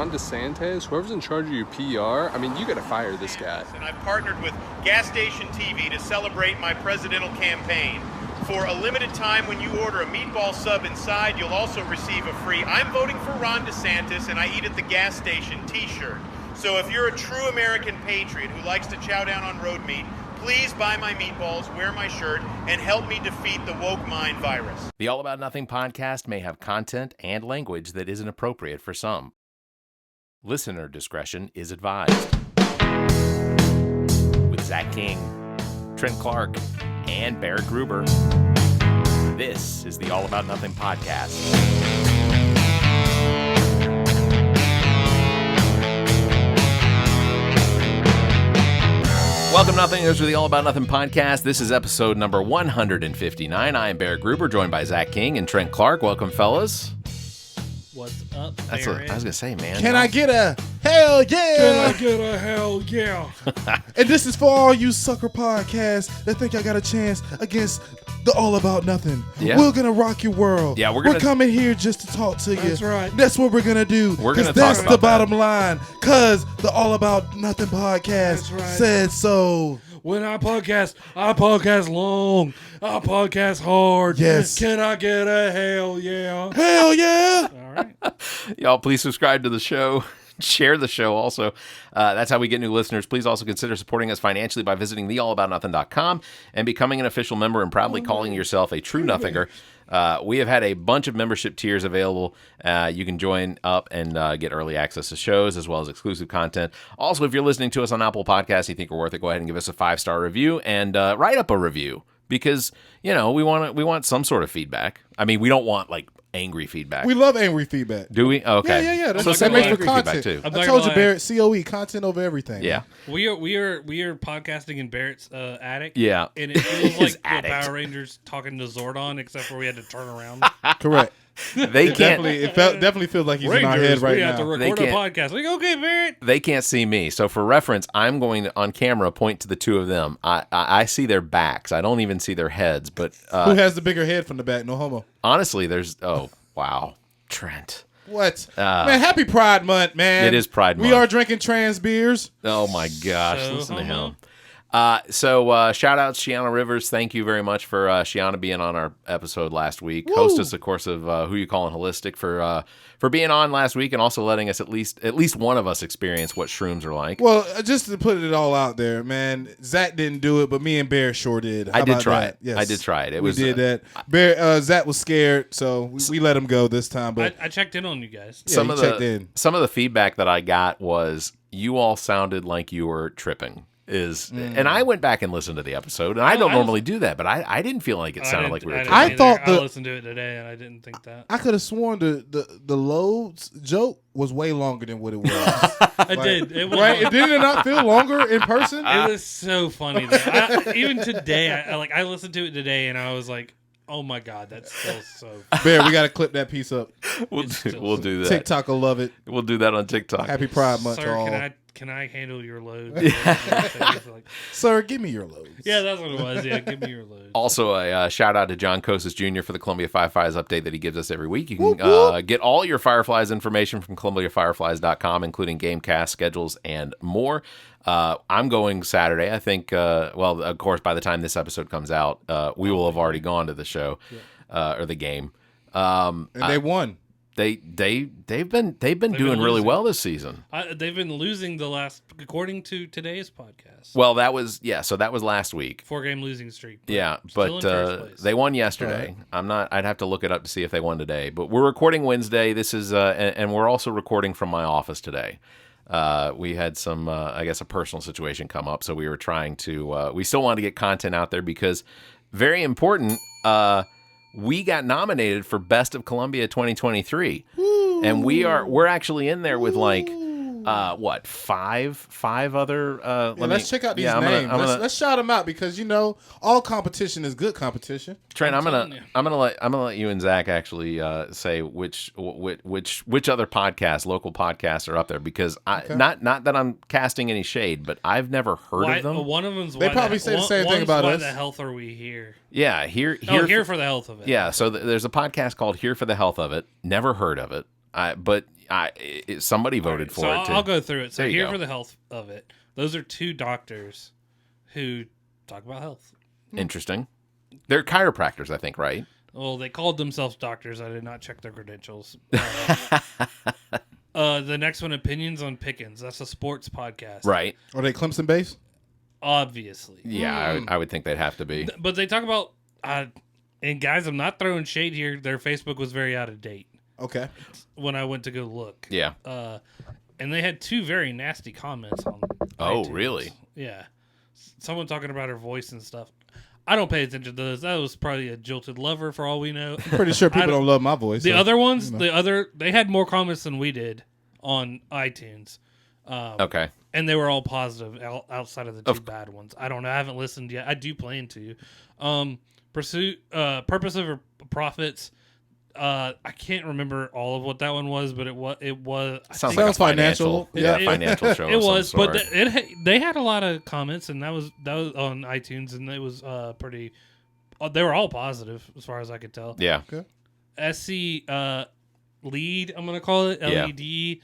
Ron DeSantis, whoever's in charge of your PR, I mean, you got to fire this guy. And I've partnered with Gas Station TV to celebrate my presidential campaign. For a limited time, when you order a meatball sub inside, you'll also receive a free I'm voting for Ron DeSantis and I eat at the gas station t-shirt. So if you're a true American patriot who likes to chow down on road meat, please buy my meatballs, wear my shirt, and help me defeat the woke mind virus. The All About Nothing podcast may have content and language that isn't appropriate for some. Listener discretion is advised. With Zach King, Trent Clark, and Barrett Gruber, this is the All About Nothing podcast. Welcome, Nothingers, to the All About Nothing podcast. This is episode number 159. I am Barrett Gruber, joined by Zach King and Trent Clark. Welcome, fellas. What's up, That's what I was going to say, man. Can I get a hell yeah? Can I get a hell yeah? And this is for all you sucker podcasts that think I got a chance against the All About Nothing. Yeah. We're going to rock your world. Yeah, we're coming here just to talk to you. That's right. That's what we're going to do. We're going to talk that's about the bottom line. Because the All About Nothing podcast That's right. said so. When I podcast long. I podcast hard. Yes. Can I get a hell yeah? Hell yeah. All right. Y'all, please subscribe to the show. Share the show also. That's how we get new listeners. Please also consider supporting us financially by visiting theallaboutnothing.com and becoming an official member and proudly calling yourself a true nothinger. We have had a bunch of membership tiers available. You can join up and get early access to shows as well as exclusive content. Also, if you're listening to us on Apple Podcasts, you think we're worth it, go ahead and give us a 5-star review and write up a review because, you know, we want some sort of feedback. I mean, we don't want like angry feedback. We love angry feedback. Do we? Okay. Yeah. So That send makes me for angry feedback content. too. I told you, Barrett, COE, content over everything. Yeah. We are podcasting in Barrett's attic. Yeah. And it feels like the attic. Power Rangers talking to Zordon, except for we had to turn around. Correct. They can't. Definitely feels like he's in our head right we now. have to record a podcast. Like, okay, Barrett. They can't see me. So for reference, I'm going to, on camera, point to the two of them. I see their backs. I don't even see their heads. But Who has the bigger head from the back? No homo. honestly, there's... Oh, wow. Trent. What? Man, happy Pride Month, man. It is Pride Month. We are drinking trans beers. Oh, my gosh. So Listen to homo. him. Shout out Shiana Rivers. Thank you very much for Shiana being on our episode last week. Woo. Hostess, of course, of Who You Calling Holistic for being on last week and also letting us at least one of us experience what shrooms are like. Well, just to put it all out there, man, Zach didn't do it, but me and Bear sure did. How I did about try that? it. Yes. I did try it. We did that. Bear, Zach was scared, so we let him go this time. But I checked in on you guys. yeah, he checked in. Some of the feedback that I got was you all sounded like you were tripping. And I went back and listened to the episode, and I don't normally do that, but I didn't feel like it sounded like we were tripping. I thought I listened to it today, and I didn't think that. I could have sworn the loads joke was way longer than what it was. I did. It was Right? Did it not feel longer in person? It was so funny. Though. Even today, I listened to it today, and I was like, "Oh my god, that's still so." Bear, we got to clip that piece up. We'll do that. TikTok will love it. We'll do that on TikTok. Happy Pride Month Sir, to all. can I handle your load? Sir, give me your loads. Yeah, that's what it was. Yeah, give me your load. Also, a shout out to John Kosis Jr. for the Columbia Fireflies update that he gives us every week. You can get all your Fireflies information from ColumbiaFireflies.com, including game cast schedules and more. I'm going Saturday. I think, of course, by the time this episode comes out, we will have already gone to the show or the game. And they won. They've been doing really losing. well this season. They've been losing the last, according to today's podcast. Well, so that was last week. 4-game losing streak. Yeah, still in first but place. they won yesterday. I'd have to look it up to see if they won today. But we're recording Wednesday. This is, and we're also recording from my office today. We had some, I guess, a personal situation come up, so we were trying to. We still wanted to get content out there because, very important. We got nominated for Best of Columbia 2023, and we're actually in there with like five other. Let's check out these names. Let's shout them out because all competition is good competition. Trent, I'm gonna let you and Zach actually say which other podcasts, local podcasts, are up there because not that I'm casting any shade, but I've never heard of them. One of them's They probably say the same thing about why us. the health are we here? Yeah, here for the health of it. Yeah, so there's a podcast called Here for the Health of It. Never heard of it. But Somebody voted for so it, too. I'll go through it. So There you here go. for the health of it. Those are two doctors who talk about health. Interesting. They're chiropractors, I think, right? Well, they called themselves doctors. I did not check their credentials. The next one, Opinions on Pickens. That's a sports podcast. Right. Are they Clemson based? Obviously. Yeah, I would think they'd have to be. But they talk about, and guys, I'm not throwing shade here. Their Facebook was very out of date Okay. when I went to go look. Yeah. And they had two very nasty comments on Oh, iTunes. really? Yeah. Someone talking about her voice and stuff. I don't pay attention to those. That was probably a jilted lover for all we know. Pretty sure people don't love my voice. The so, other ones, you know. they had more comments than we did on iTunes. Okay. And they were all positive outside of the two bad ones. I don't know. I haven't listened yet. I do plan to. Purpose over profits. I can't remember all of what that one was, but it was. Sounds Sounds like a financial, financial. yeah, financial show. It of some was, but sort. they had a lot of comments, and that was on iTunes, and it was pretty. They were all positive as far as I could tell. Yeah. SC lead, I'm gonna call it Yeah. LED.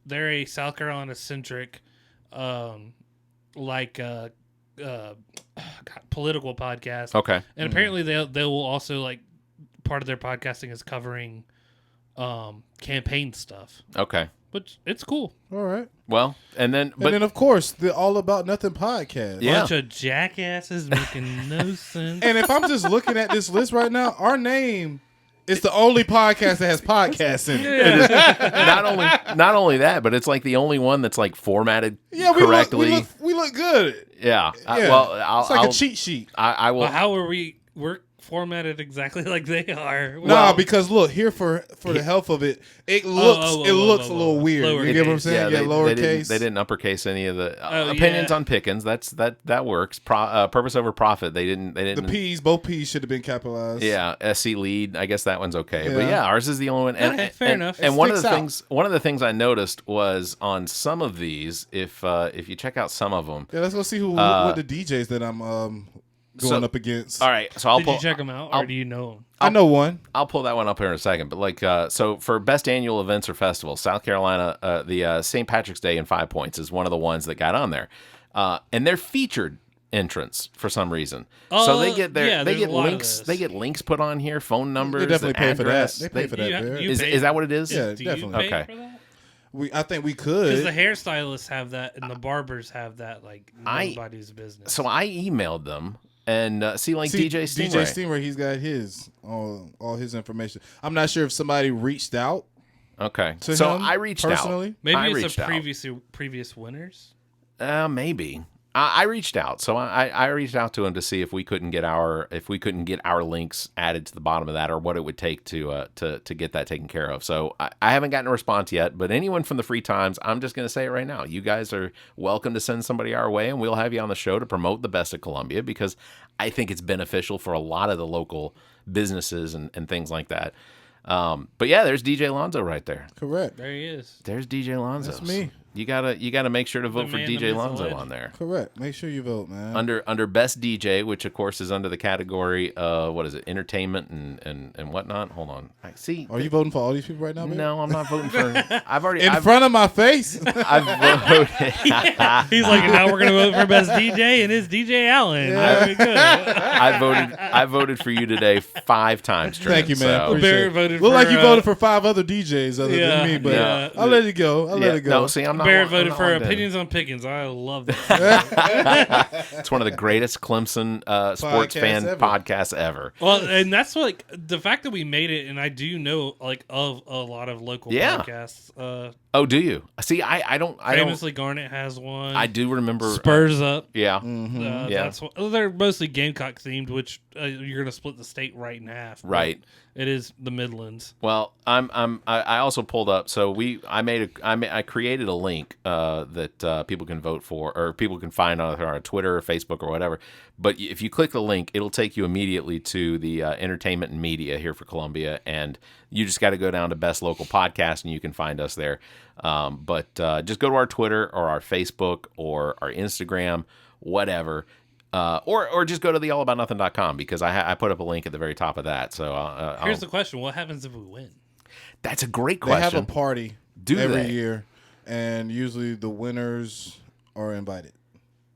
They're a South Carolina centric, political podcast. Okay. And apparently they will also, like, part of their podcasting is covering campaign stuff, Okay. which it's cool. All right. Well, and then, And then, of course, the All About Nothing podcast. Yeah. Bunch of jackasses making no sense. And if I'm just looking at this list right now, our name is the only podcast that has podcasts in it. not only that, but it's like the only one that's like formatted Yeah, correctly. we look good. Yeah. Yeah. Well, It's like a cheat sheet. I will. Well, how are we're formatted exactly like they are? Nah, because look here for the health of it, it looks a little weird. You get what I'm saying? Yeah, lowercase. They didn't uppercase any of the Oh, opinions yeah. on Pickens. That works. Purpose over profit. They didn't. The P's, both P's should have been capitalized. Yeah, SC lead. I guess that one's okay. Yeah. But yeah, ours is the only one. And, Okay, fair enough. And It one of sticks the things I noticed was on some of these, if you check out some of them. Yeah, let's go see what the DJs that I'm going up against. All right, so I'll Did pull. you check them out, or do you know them? I know one. I'll pull that one up here in a second. But like, so for best annual events or festivals, South Carolina, the St. Patrick's Day in 5 Points is one of the ones that got on there, and they're featured entrants for some reason. So they get yeah, they there's get a lot of links. those. They get links put on here, phone numbers. They definitely pay for that. address. They pay for that. Bear. Is that what it is? Yeah, Do definitely. you pay Okay. for that? I think we Because could. the hairstylists have that, and the barbers have that. Like nobody's business. So I emailed them and See, DJ Stingray. DJ Stingray, he's got his all his information. I'm not sure if somebody reached out Okay, to so him I reached personally. out. Maybe I it's reached a out. previous winners. Maybe. I reached out, so I reached out to him to see if we couldn't get our links added to the bottom of that, or what it would take to get that taken care of. So I haven't gotten a response yet, but anyone from the Free Times, I'm just going to say it right now. You guys are welcome to send somebody our way, and we'll have you on the show to promote the best of Columbia, because I think it's beneficial for a lot of the local businesses and things like that. But yeah, there's DJ Lonzo right there. Correct. There he is. There's DJ Lonzo. That's me. You gotta make sure to vote for man, the DJ myth, the Lonzo legend. on there. Correct. Make sure you vote, man. Under best DJ, which of course is under the category what is it, entertainment and whatnot. Hold on, I see. Are you voting for all these people right now, man? No, I'm not voting for. I've In front of my face. I've voted. He's like, now we're gonna vote for best DJ, and it's DJ Allen. Very good. I voted for you today 5 times. Trent, Thank you, man. so- Appreciate Bear it. voted Look for, like you voted for 5 other DJs other yeah, than me, but yeah. I'll let it go. I'll let Yeah, it go. no, see, I'm not. Barrett I'm voted not for logged in. opinions on Pickens. I love that. It's one of the greatest Clemson sports Podcasts fan ever. podcasts ever. Well, and that's like the fact that we made it, and I do know like of a lot of local Yeah. podcasts. Oh, do you? See, I don't. Famously, Garnet has one. I do remember. Spurs Up. Yeah. Mm-hmm. Yeah. That's they're mostly Gamecock themed, which you're gonna split the state right in half. but Right. It is the Midlands. Well, I also pulled up. So I created a link that people can vote for, or people can find on our Twitter or Facebook or whatever. But if you click the link, it'll take you immediately to the entertainment and media here for Columbia, and you just got to go down to Best Local Podcast, and you can find us there. But just go to our Twitter or our Facebook or our Instagram, whatever. Or just go to the allaboutnothing.com, because I put up a link at the very top of that. So Here's the question: what happens if we win? That's a great They question. have a party every year, and usually the winners are invited.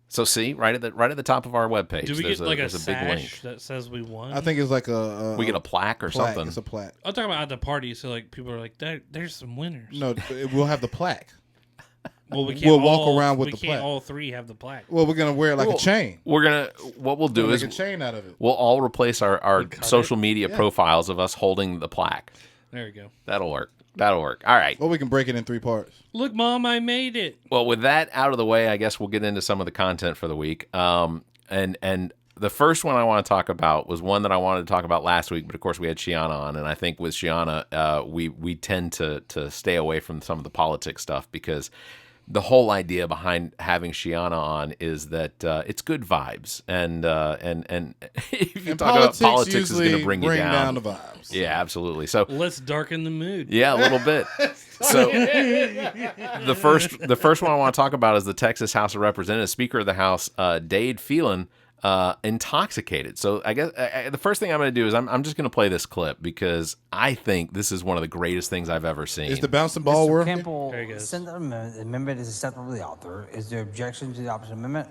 So see, right at the top of our webpage, Do we get like a there's a big link. sash that says we won? I think it's like a We get a plaque or something. It's a plaque. I'm talking about at the party, so like people are like, "There's some winners." No, we'll have the plaque. Well, we can't. We'll walk around with we the can't plaque. all three have the plaque. Well, we're gonna wear it like a chain. What we'll do Make is a chain out of it. we'll all replace our cut social media profiles of us holding the plaque. There we go. That'll work. All right. Or we can break it in 3 parts. Look, Mom, I made it. Well, with that out of the way, I guess we'll get into some of the content for the week. And the first one I want to talk about was one that I wanted to talk about last week, but of course we had Shiana on, and I think with Shiana, we tend to stay away from some of the politics stuff because the whole idea behind having Shiana on is that it's good vibes, and if you talk about politics, is going to bring you down the vibes. Yeah, absolutely. So Let's darken the mood. yeah, a little bit. So the first one I want to talk about is the Texas House of Representatives Speaker of the House, Dade Phelan, intoxicated. So I guess the first thing I'm going to do is I'm just going to play this clip because I think this is one of the greatest things I've ever seen. Is the bouncing ball Mr. working? Campbell There he goes. sent the amendment is acceptable to the author. Is there objection to the opposite amendment?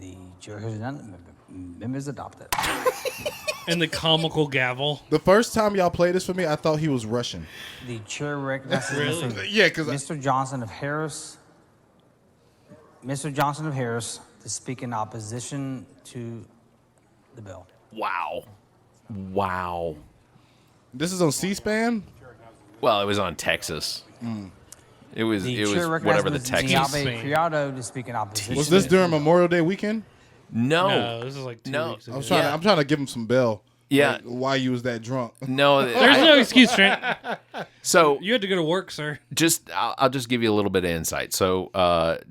The chair has none. Amendment is adopted. And the comical gavel. The first time y'all played this for me, I thought he was Russian. The chair recognizes Really? Yeah, because Mr. Johnson of Harris. Mr. Johnson of Harris to speak in opposition to the bill. Wow. this is on C-SPAN. Well, it was on Texas. It was The it chair was whatever the recognizes Texas. Niabe Criado to speak in opposition. Was this during Memorial Day weekend? No, this is like 2 No. weeks ago. I'm trying to give him some bell. Yeah. Like, why you was that drunk? No, There's no excuse, Trent. so You had to go to work, sir. I'll just give you a little bit of insight. So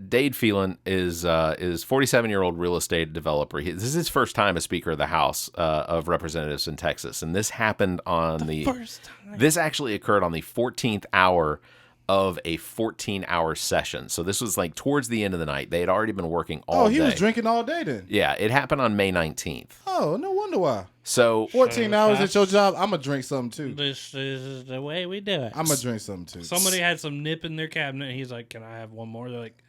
Dade Phelan is 47-year-old real estate developer. This is his first time as Speaker of the House of Representatives in Texas, and this happened on the First time. This actually occurred on the 14th hour of a 14-hour session. So this was like towards the end of the night. They had already been working all day. He was drinking all day then. Yeah, it happened on May 19th. Oh, no wonder why. So 14 hours at your job, I'm going to drink something too. This is the way we do it. I'm going to drink something too. Somebody had some nip in their cabinet. And he's like, "Can I have one more?" They're like,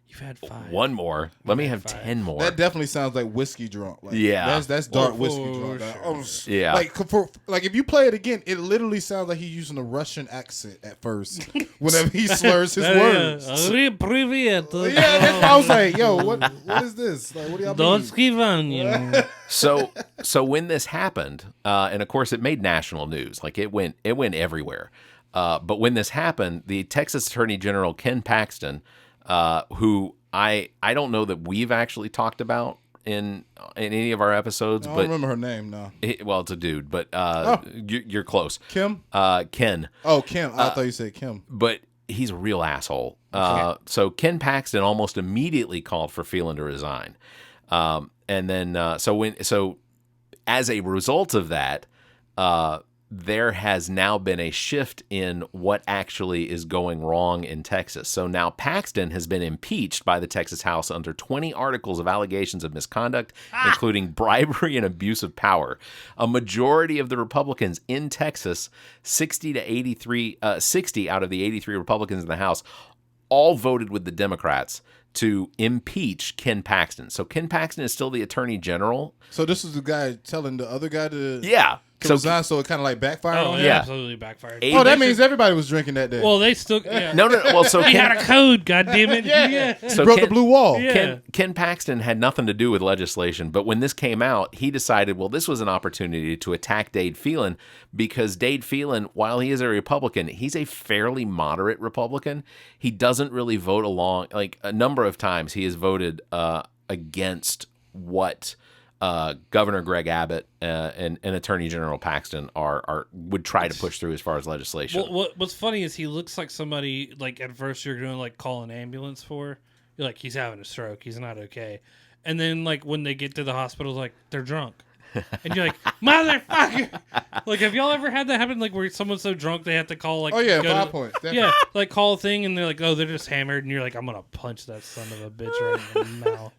"You've had 5." one more. Let me have 5. 10 more. That definitely sounds like whiskey drunk. Like, Yeah. That's dark Oh, whiskey for drunk. Like, sure. Yeah. Like if you play it again, it literally sounds like he's using a Russian accent at first whenever he slurs his words. Привет. Yeah, that's why I was like, yo, what is this? Like, what do y'all mean? Dotsky van, you know. So when this happened, and of course it made national news, like it went everywhere. But when this happened, the Texas Attorney General Ken Paxton, who I don't know that we've actually talked about in any of our episodes, I don't but remember her name, no. well, it's a dude, but you're close. Kim? Ken. Oh, Kim. I thought you said Kim. But he's a real asshole. So Ken Paxton almost immediately called for Phelan to resign, and then so as a result of that, there has now been a shift in what actually is going wrong in Texas. So now Paxton has been impeached by the Texas House under 20 articles of allegations of misconduct, including bribery and abuse of power. A majority of the Republicans in Texas, 60 out of the 83 Republicans in the House, all voted with the Democrats to impeach Ken Paxton. So Ken Paxton is still the Attorney General. So this is the guy telling the other guy to Yeah. resign, so it kind of like backfired Oh, on it him? Yeah. absolutely backfired. Eight- Oh, that means everybody was drinking that day. Well, they still. Yeah. No. Well, so He had Ken, a code. God damn it. Yeah. he so broke Ken- the blue wall. Yeah. Ken Paxton had nothing to do with legislation, but when this came out, he decided, well, this was an opportunity to attack Dade Phelan because Dade Phelan, while he is a Republican, he's a fairly moderate Republican. He doesn't really vote along. Like a number of times, he has voted against what Governor Greg Abbott and Attorney General Paxton would try to push through as far as legislation. Well, what's funny is he looks like somebody like at first you're going to like call an ambulance for. You're like, he's having a stroke. He's not okay. And then like when they get to the hospital, like they're drunk. And you're like, motherfucker! Like, have y'all ever had that happen? Like, where someone's so drunk they have to call, like... Oh, yeah, go 5 to- points. Definitely. Yeah, like, call a thing, and they're like, oh, they're just hammered, and you're like, I'm gonna punch that son of a bitch right in the mouth.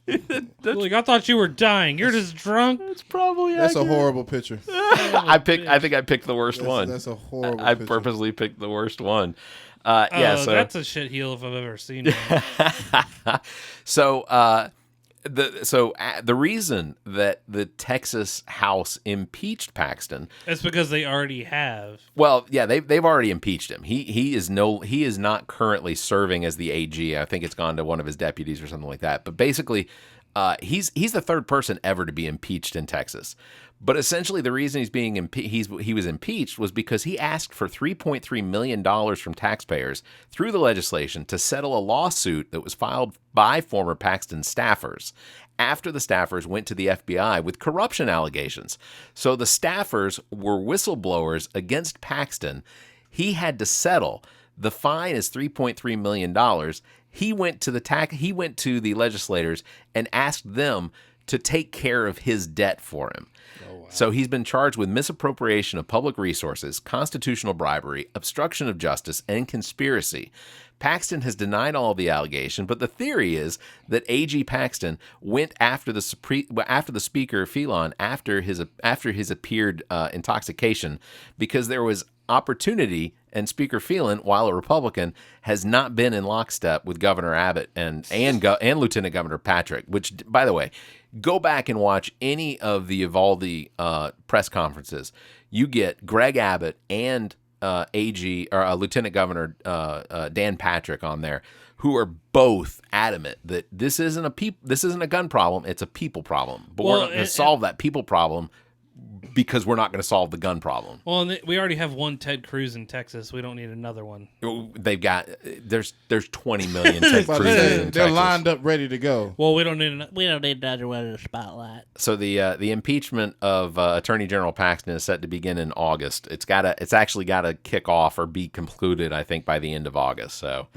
Like, I thought you were dying. You're just drunk. It's probably That's a accurate. horrible picture. I think I picked the worst one. That's a horrible I picture. purposely picked the worst one. So That's a shit heel if I've ever seen one. The reason that the Texas House impeached Paxton, It's because they already have. well, yeah, they've already impeached him. He is not currently serving as the AG. I think it's gone to one of his deputies or something like that. But basically, he's the third person ever to be impeached in Texas. But essentially, the reason he's being he was impeached was because he asked for $3.3 million from taxpayers through the legislation to settle a lawsuit that was filed by former Paxton staffers after the staffers went to the FBI with corruption allegations. So the staffers were whistleblowers against Paxton. He had to settle. The fine is $3.3 million. He went to the legislators and asked them to take care of his debt for him. So he's been charged with misappropriation of public resources, constitutional bribery, obstruction of justice, and conspiracy. Paxton has denied all of the allegation, but the theory is that AG Paxton went after the Speaker Phelan after his appeared intoxication because there was opportunity, and Speaker Phelan, while a Republican, has not been in lockstep with Governor Abbott and Lieutenant Governor Patrick, which, by the way, go back and watch any of the Uvalde press conferences. You get Greg Abbott and Lieutenant Governor Dan Patrick on there, who are both adamant that this isn't a gun problem, it's a people problem. But we're not going to solve that people problem because we're not going to solve the gun problem. Well, and we already have one Ted Cruz in Texas. We don't need another one. There's 20 million Ted Cruzes in Texas. They're lined up ready to go. Well, we don't need another one in the spotlight. So the impeachment of Attorney General Paxton is set to begin in August. It's actually got to kick off or be concluded, I think, by the end of August. So.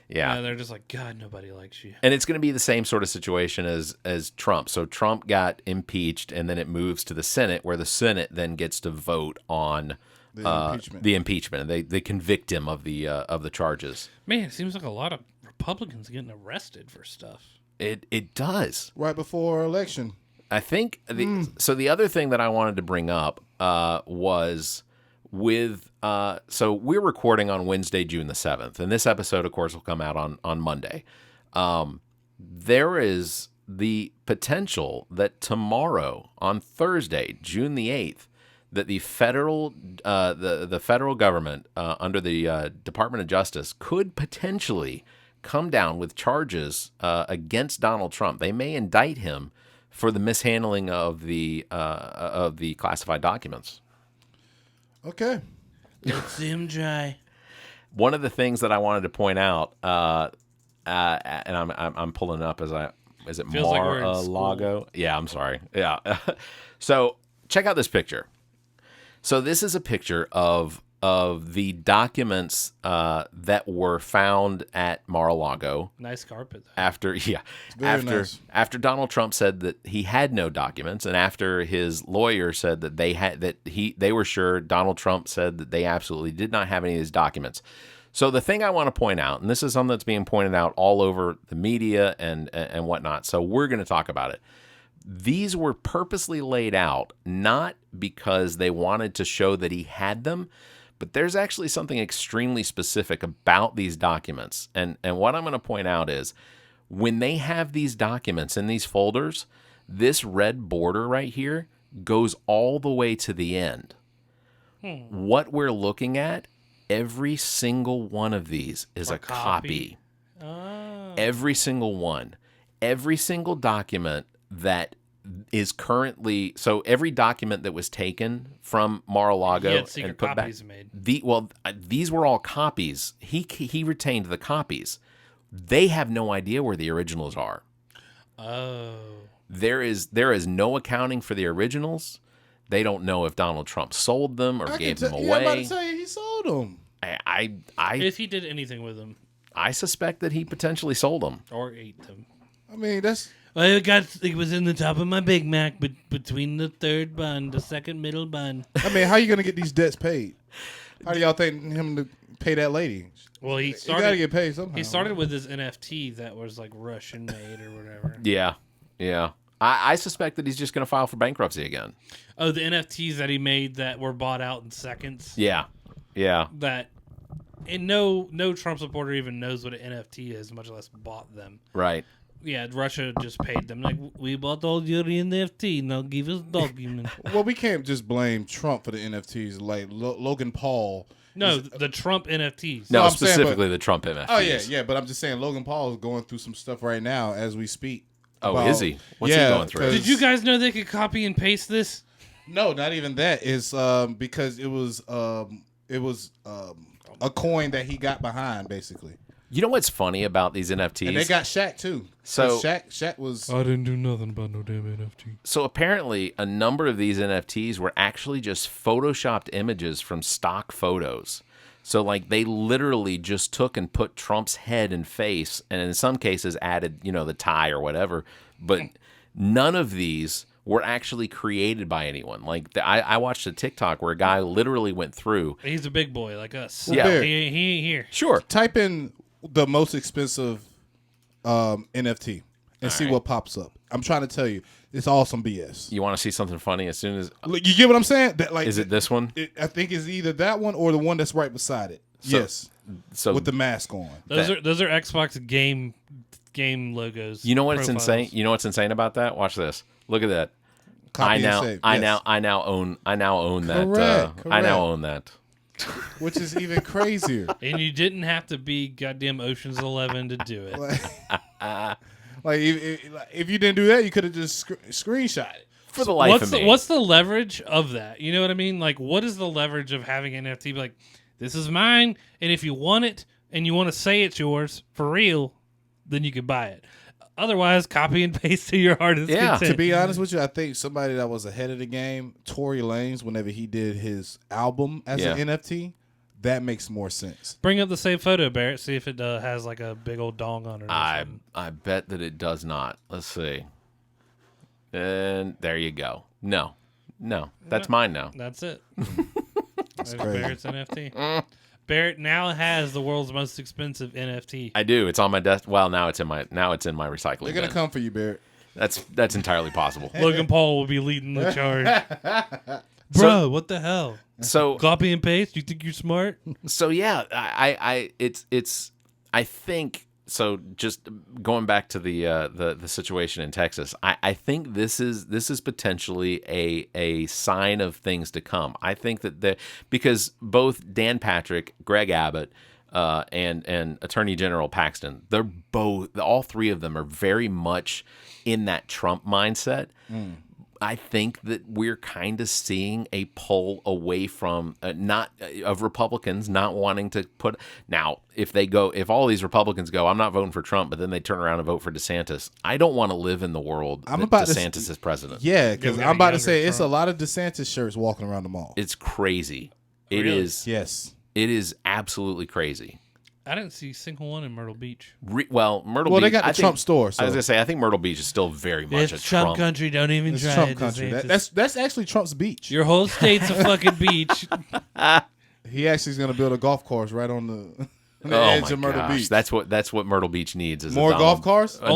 Yeah, they're just like, God, nobody likes you. And it's going to be the same sort of situation as Trump. So Trump got impeached, and then it moves to the Senate, where the Senate then gets to vote on the impeachment. They convict him of the charges. Man, it seems like a lot of Republicans getting arrested for stuff. It does. Right before election. I think so. The other thing that I wanted to bring up was with so we're recording on Wednesday, June the 7th, and this episode, of course, will come out on Monday. There is the potential that tomorrow, on Thursday, June the 8th, that the federal government under the Department of Justice could potentially come down with charges against Donald Trump. They may indict him for the mishandling of the classified documents. Okay. It's MJ. One of the things that I wanted to point out, and I'm pulling it up is it Feels like we're in Mar-a-Lago? Yeah, I'm sorry. Yeah. So check out this picture. So this is a picture of the documents that were found at Mar-a-Lago. Nice carpet, though. After Donald Trump said that he had no documents, and after his lawyer said that they were sure, Donald Trump said that they absolutely did not have any of these documents. So the thing I want to point out, and this is something that's being pointed out all over the media and whatnot, so we're going to talk about it. These were purposely laid out not because they wanted to show that he had them, but there's actually something extremely specific about these documents. And what I'm going to point out is when they have these documents in these folders, this red border right here goes all the way to the end. What we're looking at, every single one of these is a copy. Oh. Every single one. Every single document that is currently, so every document that was taken from Mar-a-Lago and put back, made. These were all copies. He retained the copies. They have no idea where the originals are. Oh. There is no accounting for the originals. They don't know if Donald Trump sold them or gave them away. Yeah, I'm about to say he sold them. If he did anything with them. I suspect that he potentially sold them. Or ate them. I mean, that's... It was in the top of my Big Mac, but between the third bun, the second middle bun. I mean, how are you going to get these debts paid? How do y'all think him to pay that lady? Well, he You got to started. get paid somehow. He started with his NFT that was like Russian made or whatever. Yeah. I suspect that he's just going to file for bankruptcy again. Oh, the NFTs that he made that were bought out in seconds. Yeah. That, and no Trump supporter even knows what an NFT is, much less bought them. Right. Yeah, Russia just paid them. Like, we bought all your NFT, now give us document. Well, we can't just blame Trump for the NFTs. Like Logan Paul. No, the Trump NFTs. No, I'm saying, specifically the Trump NFTs. Oh, yeah. But I'm just saying Logan Paul is going through some stuff right now as we speak. Oh, is he? What's he going through? Did you guys know they could copy and paste this? No, not even that. It's because it was a coin that he got behind, basically. You know what's funny about these NFTs? And they got Shaq too. So Shaq was. I didn't do nothing about no damn NFT. So apparently, a number of these NFTs were actually just photoshopped images from stock photos. So, like, they literally just took and put Trump's head and face, and in some cases added, the tie or whatever. But none of these were actually created by anyone. Like, I watched a TikTok where a guy literally went through. He's a big boy like us. Yeah. He ain't here. Sure. Type in the most expensive NFT and see what pops up. I'm trying to tell you, it's all some BS. You want to see something funny as soon as... Look, you get what I'm saying? That, like, Is it this one? I think it's either that one or the one that's right beside it. Yes. So With the mask on. Those are Xbox game logos. You know what's profiles. insane? You know what's insane about that? Watch this. Look at that. Copy and save. Yes. I now own that. Correct. I now own that. Which is even crazier. And you didn't have to be goddamn Ocean's 11 to do it. Like if you didn't do that, you could have just screenshot it. For the life of me. What's the leverage of that? You know what I mean? Like, what is the leverage of having an NFT? Like, this is mine, and if you want it and you want to say it's yours for real, then you can buy it. Otherwise, copy and paste to your heart's content. To be honest with you, I think somebody that was ahead of the game, Tory Lanez, whenever he did his album as an NFT, that makes more sense. Bring up the same photo, Barrett. See if it has like a big old dong on it. I bet that it does not. Let's see. And there you go. No, that's mine now. That's it. That's There's crazy. Barrett's NFT. Barrett now has the world's most expensive NFT. I do. It's on my desk. Well, now it's in my recycling. They're gonna bin. come for you, Barrett. That's entirely possible. Logan Paul will be leading the charge. Bro, what the hell? So Copy and paste? You think you're smart? So yeah, I think so. Just going back to the situation in Texas, I think this is potentially a sign of things to come. I think that because both Dan Patrick, Greg Abbott, and Attorney General Paxton, all three of them are very much in that Trump mindset. I think that we're kind of seeing a pull away from of Republicans not wanting to put. Now, if all these Republicans go, I'm not voting for Trump, but then they turn around and vote for DeSantis. I don't want to live in the world that DeSantis is president. Yeah, because I'm about to say it's a lot of DeSantis shirts walking around the mall. It's crazy. It Really? is. Yes. It is absolutely crazy. I didn't see a single one in Myrtle Beach. Myrtle Beach. Well, they got the Trump store. So. I was gonna say, I think Myrtle Beach is still very much a It's Trump Trump. country. Don't even It's try Trump it. country. DeSantis. That's actually Trump's beach. Your whole state's a fucking beach. He actually is going to build a golf course right on the Oh edge my of Myrtle gosh, Beach. that's what Myrtle Beach needs is More a golf cars? The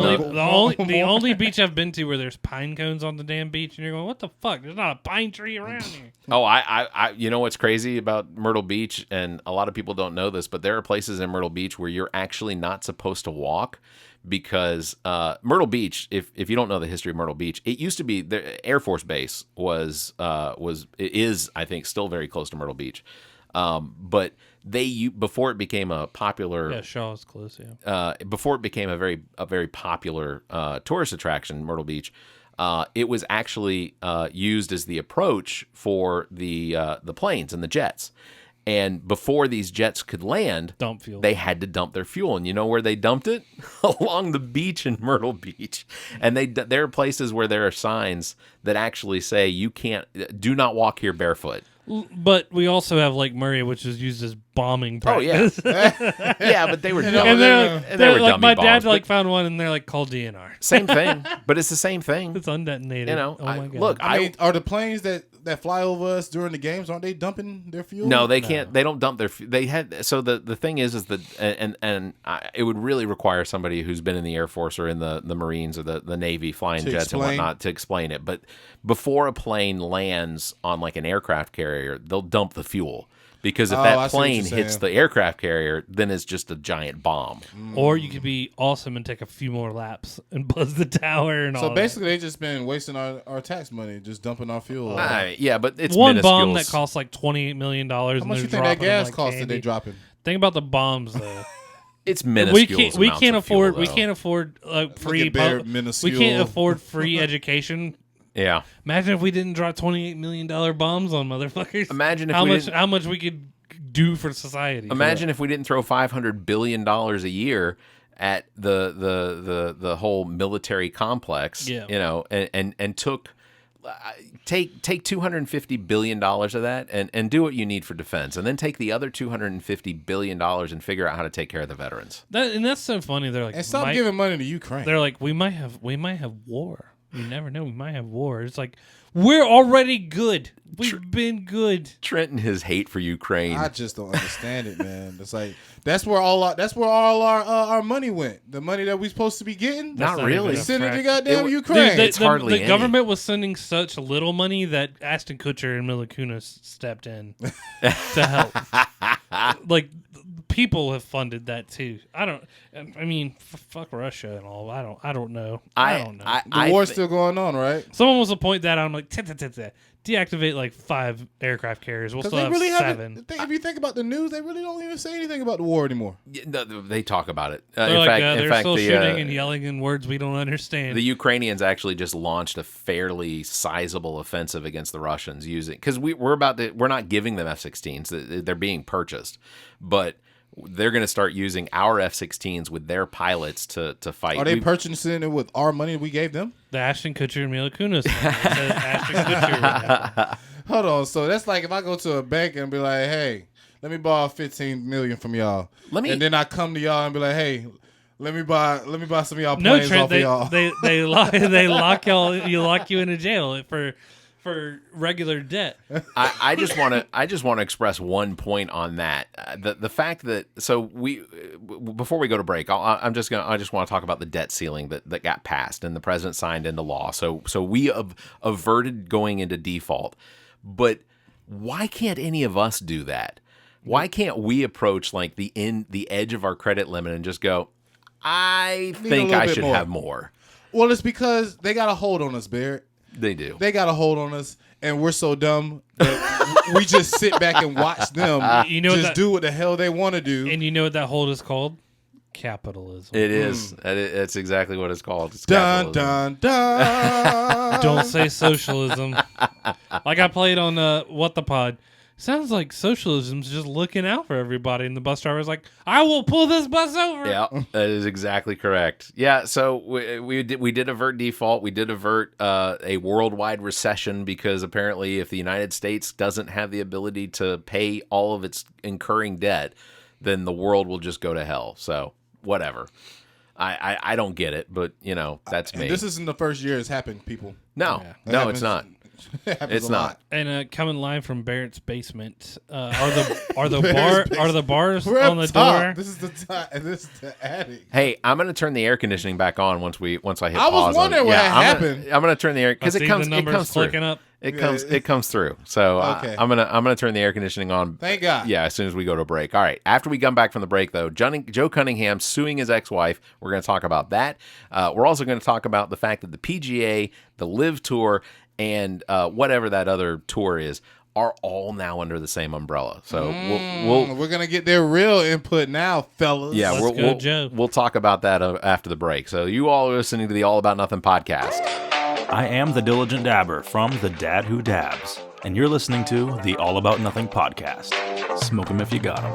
only beach I've been to where there's pine cones on the damn beach, and you're going, what the fuck? There's not a pine tree around here. Oh, I you know what's crazy about Myrtle Beach, and a lot of people don't know this, but there are places in Myrtle Beach where you're actually not supposed to walk because Myrtle Beach, if you don't know the history of Myrtle Beach, it used to be the Air Force Base is I think still very close to Myrtle Beach, but before it became a popular Shaw's close, yeah. Before it became a very popular tourist attraction, Myrtle Beach, it was actually used as the approach for the planes and the jets. And before these jets could land, Dump fuel. they had to dump their fuel. And you know where they dumped it? Along the beach in Myrtle Beach. And there are places where there are signs that actually say do not walk here barefoot. But we also have Lake Murray, which is used as bombing Oh, yeah. practice. Yeah, but they were dumb. And they're were like, dummy my bombs, dad but- like found one, and they're like, call DNR. Same thing, but it's the same thing. It's undetonated. You know, oh my god. look, I mean, are the planes that fly over us during the games, aren't they dumping their fuel? No, they can't. They don't dump their. They had. So the thing is that it would really require somebody who's been in the Air Force or in the Marines or the Navy flying To jets explain. and whatnot to explain it. But before a plane lands on like an aircraft carrier, they'll dump the fuel. Because if I that see what plane you're hits saying. the aircraft carrier, then it's just a giant bomb. Or you could be awesome and take a few more laps and buzz the tower and all. So that. basically, they just been wasting our tax money, just dumping our fuel. Yeah, but it's one minuscules. bomb that costs like $28 million. How much you think that gas costs that they dropping? Think about the bombs though. It's minuscule. we can't afford free Bear, we minuscule. can't afford free education. Yeah. Imagine if we didn't drop $28 million bombs on motherfuckers. Imagine if how we much didn't- how much we could do for society. Imagine if we didn't throw $500 billion a year at the whole military complex, Yeah. you know, and take $250 billion of that and do what you need for defense, and then take the other $250 billion and figure out how to take care of the veterans. That's so funny. They're like, And stop giving money to Ukraine. They're like, we might have war. You never know. We might have war. It's like, we're already good. We've been good. Trent and his hate for Ukraine. I just don't understand it, man. It's like that's where all our money went. The money that we supposed to be getting. Not not really. even a Send it to fraction. goddamn It- Ukraine. Dude, It's hardly the any. government was sending such little money that Ashton Kutcher and Mila Kunis stepped in to help. Like, people have funded that too. I mean, fuck Russia and all. I don't know. I don't know. the war's still going on, right? Someone was to point that out. I'm like, deactivate like 5 aircraft carriers. We'll Because still they have really 7. haven't. If you think about the news, they really don't even say anything about the war anymore. They talk about it. They're In like, fact, they're still shooting and yelling in words we don't understand. the Ukrainians actually just launched a fairly sizable offensive against the Russians because we're not giving them F-16s. They're being purchased, but they're going to start using our F-16s with their pilots to fight. Are they purchasing it with our money we gave them? The Ashton Kutcher and Mila Kunis. It says Ashton Kutcher right now. Hold on. So that's like if I go to a bank and be like, "Hey, let me borrow $15 million from y'all," and then I come to y'all and be like, "Hey, let me buy some of y'all No, planes Trent, off of y'all." they lock you into jail for regular debt. I just want to express one point on that. The fact that before we go to break, I just want to talk about the debt ceiling that got passed and the president signed into law. So we averted going into default. But why can't any of us do that? Why can't we approach like the edge of our credit limit and just go, I think I should have more? Well, it's because they got a hold on us, Barrett. They do. They got a hold on us, and we're so dumb that we just sit back and watch them do what the hell they want to do. And you know what that hold is called? Capitalism. It is. It's exactly what it's called. It's Dun, capitalism. dun, dun. Don't say socialism. Like I played on What the Pod. Sounds like socialism's just looking out for everybody. And the bus driver's like, I will pull this bus over. Yeah, that is exactly correct. Yeah, so we did avert default. We did avert a worldwide recession because apparently if the United States doesn't have the ability to pay all of its incurring debt, then the world will just go to hell. So whatever. I don't get it, but that's me. And this isn't the first year it's happened, people. No, That no, happens- it's not. it happens It's a lot. not. And coming live from Barrett's basement, are the bars We're on up the top. door? This is the top, and this is the attic. Hey, I'm gonna turn the air conditioning back on once I hit I pause. was wondering what had happened. I'm gonna turn the air because I it see comes. the It numbers comes through. clicking up. It comes through. So Okay. I'm gonna turn the air conditioning on. Thank God. Yeah, as soon as we go to break. All right. After we come back from the break, though, Joe Cunningham suing his ex-wife. We're going to talk about that. We're also going to talk about the fact that the PGA, the LIV Tour, and whatever that other tour is, are all now under the same umbrella. So We're gonna get their real input now, fellas. yeah, Let's go, Joe. we'll talk about that after the break. So you all are listening to the All About Nothing podcast. I am the Diligent Dabber from The Dad Who Dabs, and you're listening to the All About Nothing podcast. Smoke 'em if you got 'em.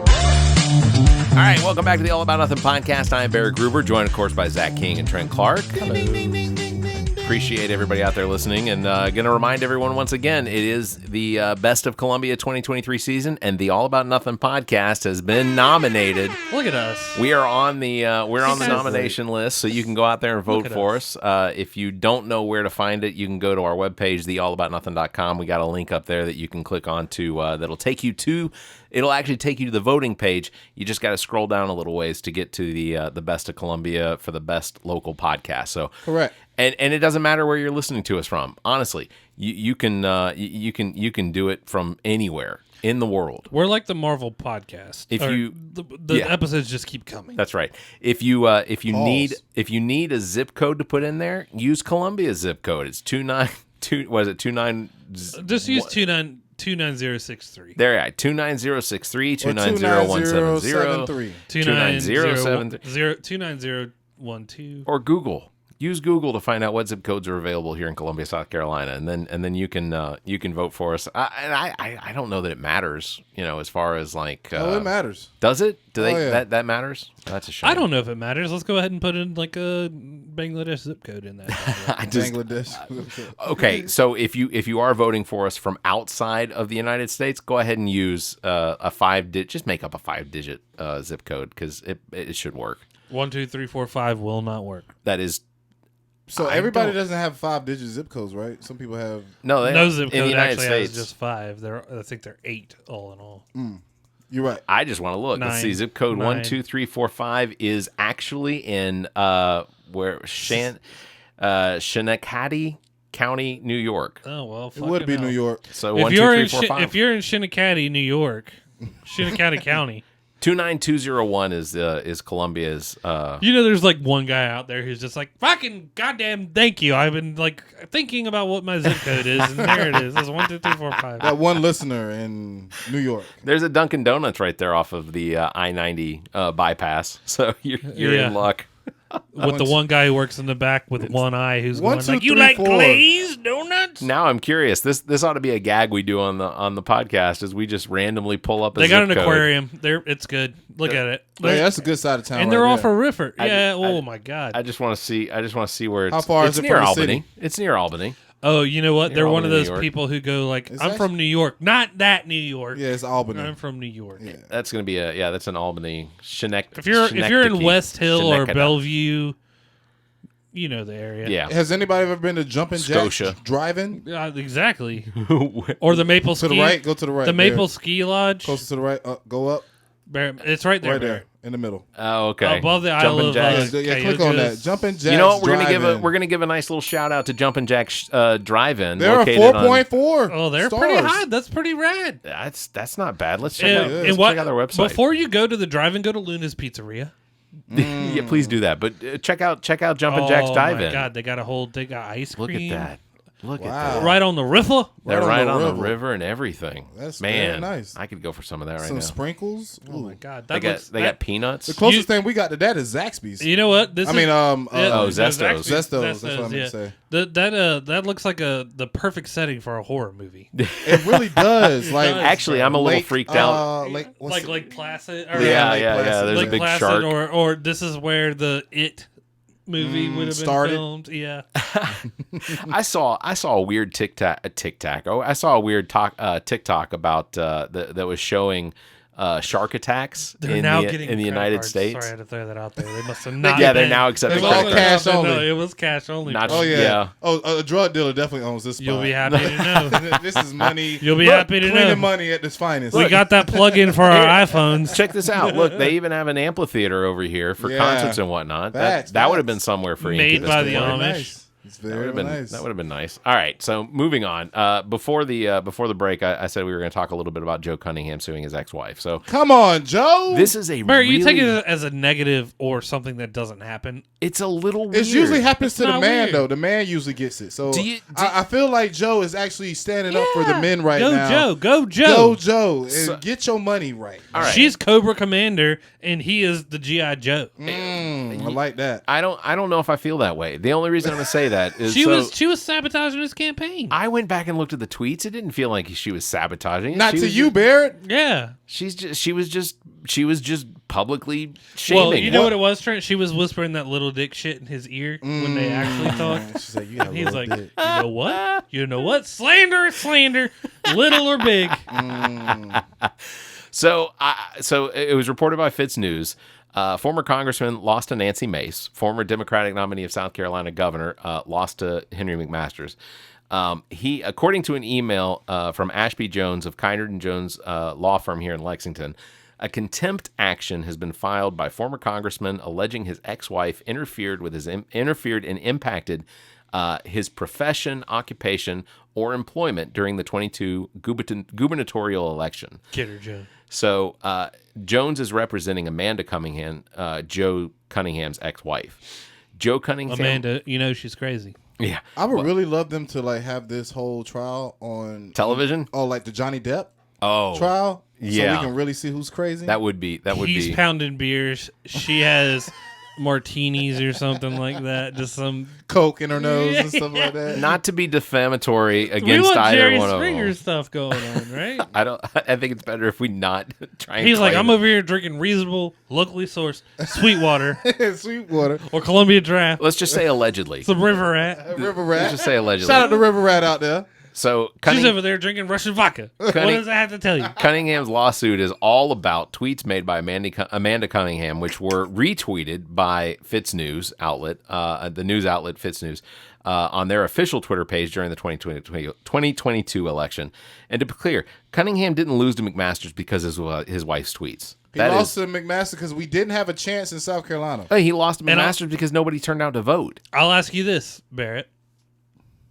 All right, welcome back to the All About Nothing podcast. I am Barry Gruber, joined, of course, by Zach King and Trent Clark. Appreciate appreciate everybody out there listening, and going to remind everyone once again, it is the Best of Columbia 2023 season, and the All About Nothing podcast has been nominated. Look at us. We are on the nomination list, so you can go out there and vote for us. If you don't know where to find it, you can go to our webpage, theallaboutnothing.com. We got a link up there that you can click on to that'll take you to. It'll actually take you to the voting page. You just got to scroll down a little ways to get to the Best of Columbia for the best local podcast. So correct. And it doesn't matter where you're listening to us from. Honestly, you can do it from anywhere in the world. We're like the Marvel podcast. If the episodes just keep coming. That's right. If you need a zip code to put in there, use Columbia's zip code. It's 292. Was it 29? Just use 29063. There, yeah, 29063, 290-170, 29012, or Google. Use Google to find out what zip codes are available here in Columbia, South Carolina, and then you can vote for us. I don't know that it matters, as far as like. It matters. Does it? That matters? That's a shame. I don't know if it matters. Let's go ahead and put in like a Bangladesh zip code in that. Bangladesh. Okay, so if you are voting for us from outside of the United States, go ahead and use a 5-digit. Just make up a 5-digit zip code because it should work. 1, 2, 3, 4, 5 will not work. That is. So everybody doesn't have 5-digit zip codes, right? Some people have. No zip code actually has just 5. I think they're 8 all in all. You're right. I just want to look. Let's see. Zip code 1, 2, 3, 4, 5 is actually in Shinnecock County, New York. Oh well, it would be New York. So 1, 2, 3, 4, 5. If you're in Shinnecock, New York, Shinnecock County. 29201 is Columbia's. There's like one guy out there who's just like, fucking goddamn, thank you. I've been like thinking about what my zip code is, and there it is. It's 1, 2, 3, 4, 5. That one listener in New York. There's a Dunkin' Donuts right there off of the I-90 bypass, so you're in luck. With the one guy who works in the back with one eye who's going like, you like glazed donuts? Now I'm curious. This ought to be a gag we do on the podcast, is we just randomly pull up a They got an zip code. aquarium. It's good. Look at it. Hey, that's a good side of town. And they're off a river. Yeah. My God. I just want to see where it's. How far is it near from the Albany? city? It's near Albany. Oh, you know what? Near They're one of Albany, those people who go like, Is I'm that- from New York. Not that New York. Yeah, it's Albany. I'm from New York. Yeah. That's gonna be that's an Albany. If you're in West Hill or Bellevue, you know the area. Yeah. Has anybody ever been to Jumpin' Jack Scotia. Drive-In? Exactly. Or the Maple Ski. To the right. Go to the right. The Maple Ski Lodge. Closer to the right. Go up. It's right there. Right there. In the middle. Oh, okay. Above the Jumpin' Isle Jacks. of Click on that. Jumpin' Jack's You know what? Drive-In. We're gonna give a nice little shout out to Jumpin' Jack's Drive-In. They're a located 4.4. Oh, they're stars. pretty high. That's pretty rad. That's not bad. Let's check out And check out their website. Before you go to the drive-in, go to Luna's Pizzeria. Yeah, please do that. But check out Jumpin' Jack's Drive-In. Oh my God, they got ice cream. Look at that. Look at Wow. that. Right on the river. They're right on the river. river and everything. That's Man, very nice. I could go for some of that right Some now. sprinkles. Oh my God, They got peanuts. The closest thing we got to that is Zaxby's. You know what? Zestos. Zestos. That's what I meant to say. That looks like the perfect setting for a horror movie. It really does. Like Actually, I'm a little Lake, freaked out. Like Placid. Or Yeah. Placid. There's Lake a big Placid, shark. or this is where the It movie would have been started. filmed. Yeah. I saw a weird TikTok. Oh, I saw a weird TikTok about that was showing shark attacks They're in now the getting credit United cards. States. Sorry, I had to throw that out there. They must have not. Yeah, they're been. now accepting It was all credit cards. cash only. No, it was cash only. Not- Oh yeah. Yeah. Oh, a drug dealer definitely owns this spot. You'll be happy to know. This is money. You'll be happy to cleaning know. money at its finest. We got that plug-in for our iPhones. Check this out. Look, they even have an amphitheater over here for Yeah. concerts and whatnot. Facts, That would have facts. been somewhere for Made Incubus by to the work. Amish. Nice. It's That very would have been nice. that would have been nice. All right, so moving on. Before the break, I said we were going to talk a little bit about Joe Cunningham suing his ex-wife. So Come on, Joe. this is a Barry, really, you take it as a negative or something that doesn't happen. it's a little weird. It usually happens to It's the not man, weird. though. The man usually gets it. So Do I feel like Joe is actually standing up for the men right Go now. Joe. Go Joe. Go Joe. And So- get your money right. All right. She's Cobra Commander, and he is the G.I. Joe. I like that. I don't know if I feel that way. The only reason I'm going to say that is she was sabotaging his campaign. I went back and looked at the tweets. It didn't feel like she was sabotaging. Not to you, Barrett. Yeah. She was just publicly shaming. Well, you know what it was, Trent? She was whispering that little dick shit in his ear when they actually talked. She's like, you got a He's little like, dick. you know what? You know what? Slander is slander, little or big. So it was reported by Fitz News. Former Congressman lost to Nancy Mace. Former Democratic nominee of South Carolina governor lost to Henry McMasters. He, according to an email from Ashby Jones of Kindred and Jones law firm here in Lexington, a contempt action has been filed by former congressman alleging his ex-wife interfered and impacted his profession, occupation, or employment during the 22 gubernatorial election. Kidder Joe. So Jones is representing Amanda Cunningham, Joe Cunningham's ex-wife. Joe Cunningham. Amanda, you know she's crazy. Yeah. I would really love them to like have this whole trial on television. Oh, like the Johnny Depp trial. Yeah. So we can really see who's crazy. He's pounding beers. She has martinis or something like that. Just some coke in her nose and stuff like that. Not to be defamatory against we want either Jerry one Springer of them. stuff going on, right? I think it's better if we not try. And He's like, claim I'm it. over here drinking reasonable, locally sourced Sweetwater, Sweetwater, or Columbia Draft. Let's just say allegedly. Some River Rat. River Rat. Let's just say allegedly. Shout out to River Rat out there. So she's over there drinking Russian vodka. What does that have to tell you? Cunningham's lawsuit is all about tweets made by Amanda Cunningham, which were retweeted by Fitz News outlet, the news outlet Fitz News, on their official Twitter page during the 2022 election. And to be clear, Cunningham didn't lose to McMasters because of his wife's tweets. He lost to McMaster because we didn't have a chance in South Carolina. He lost to McMasters because nobody turned out to vote. I'll ask you this, Barrett.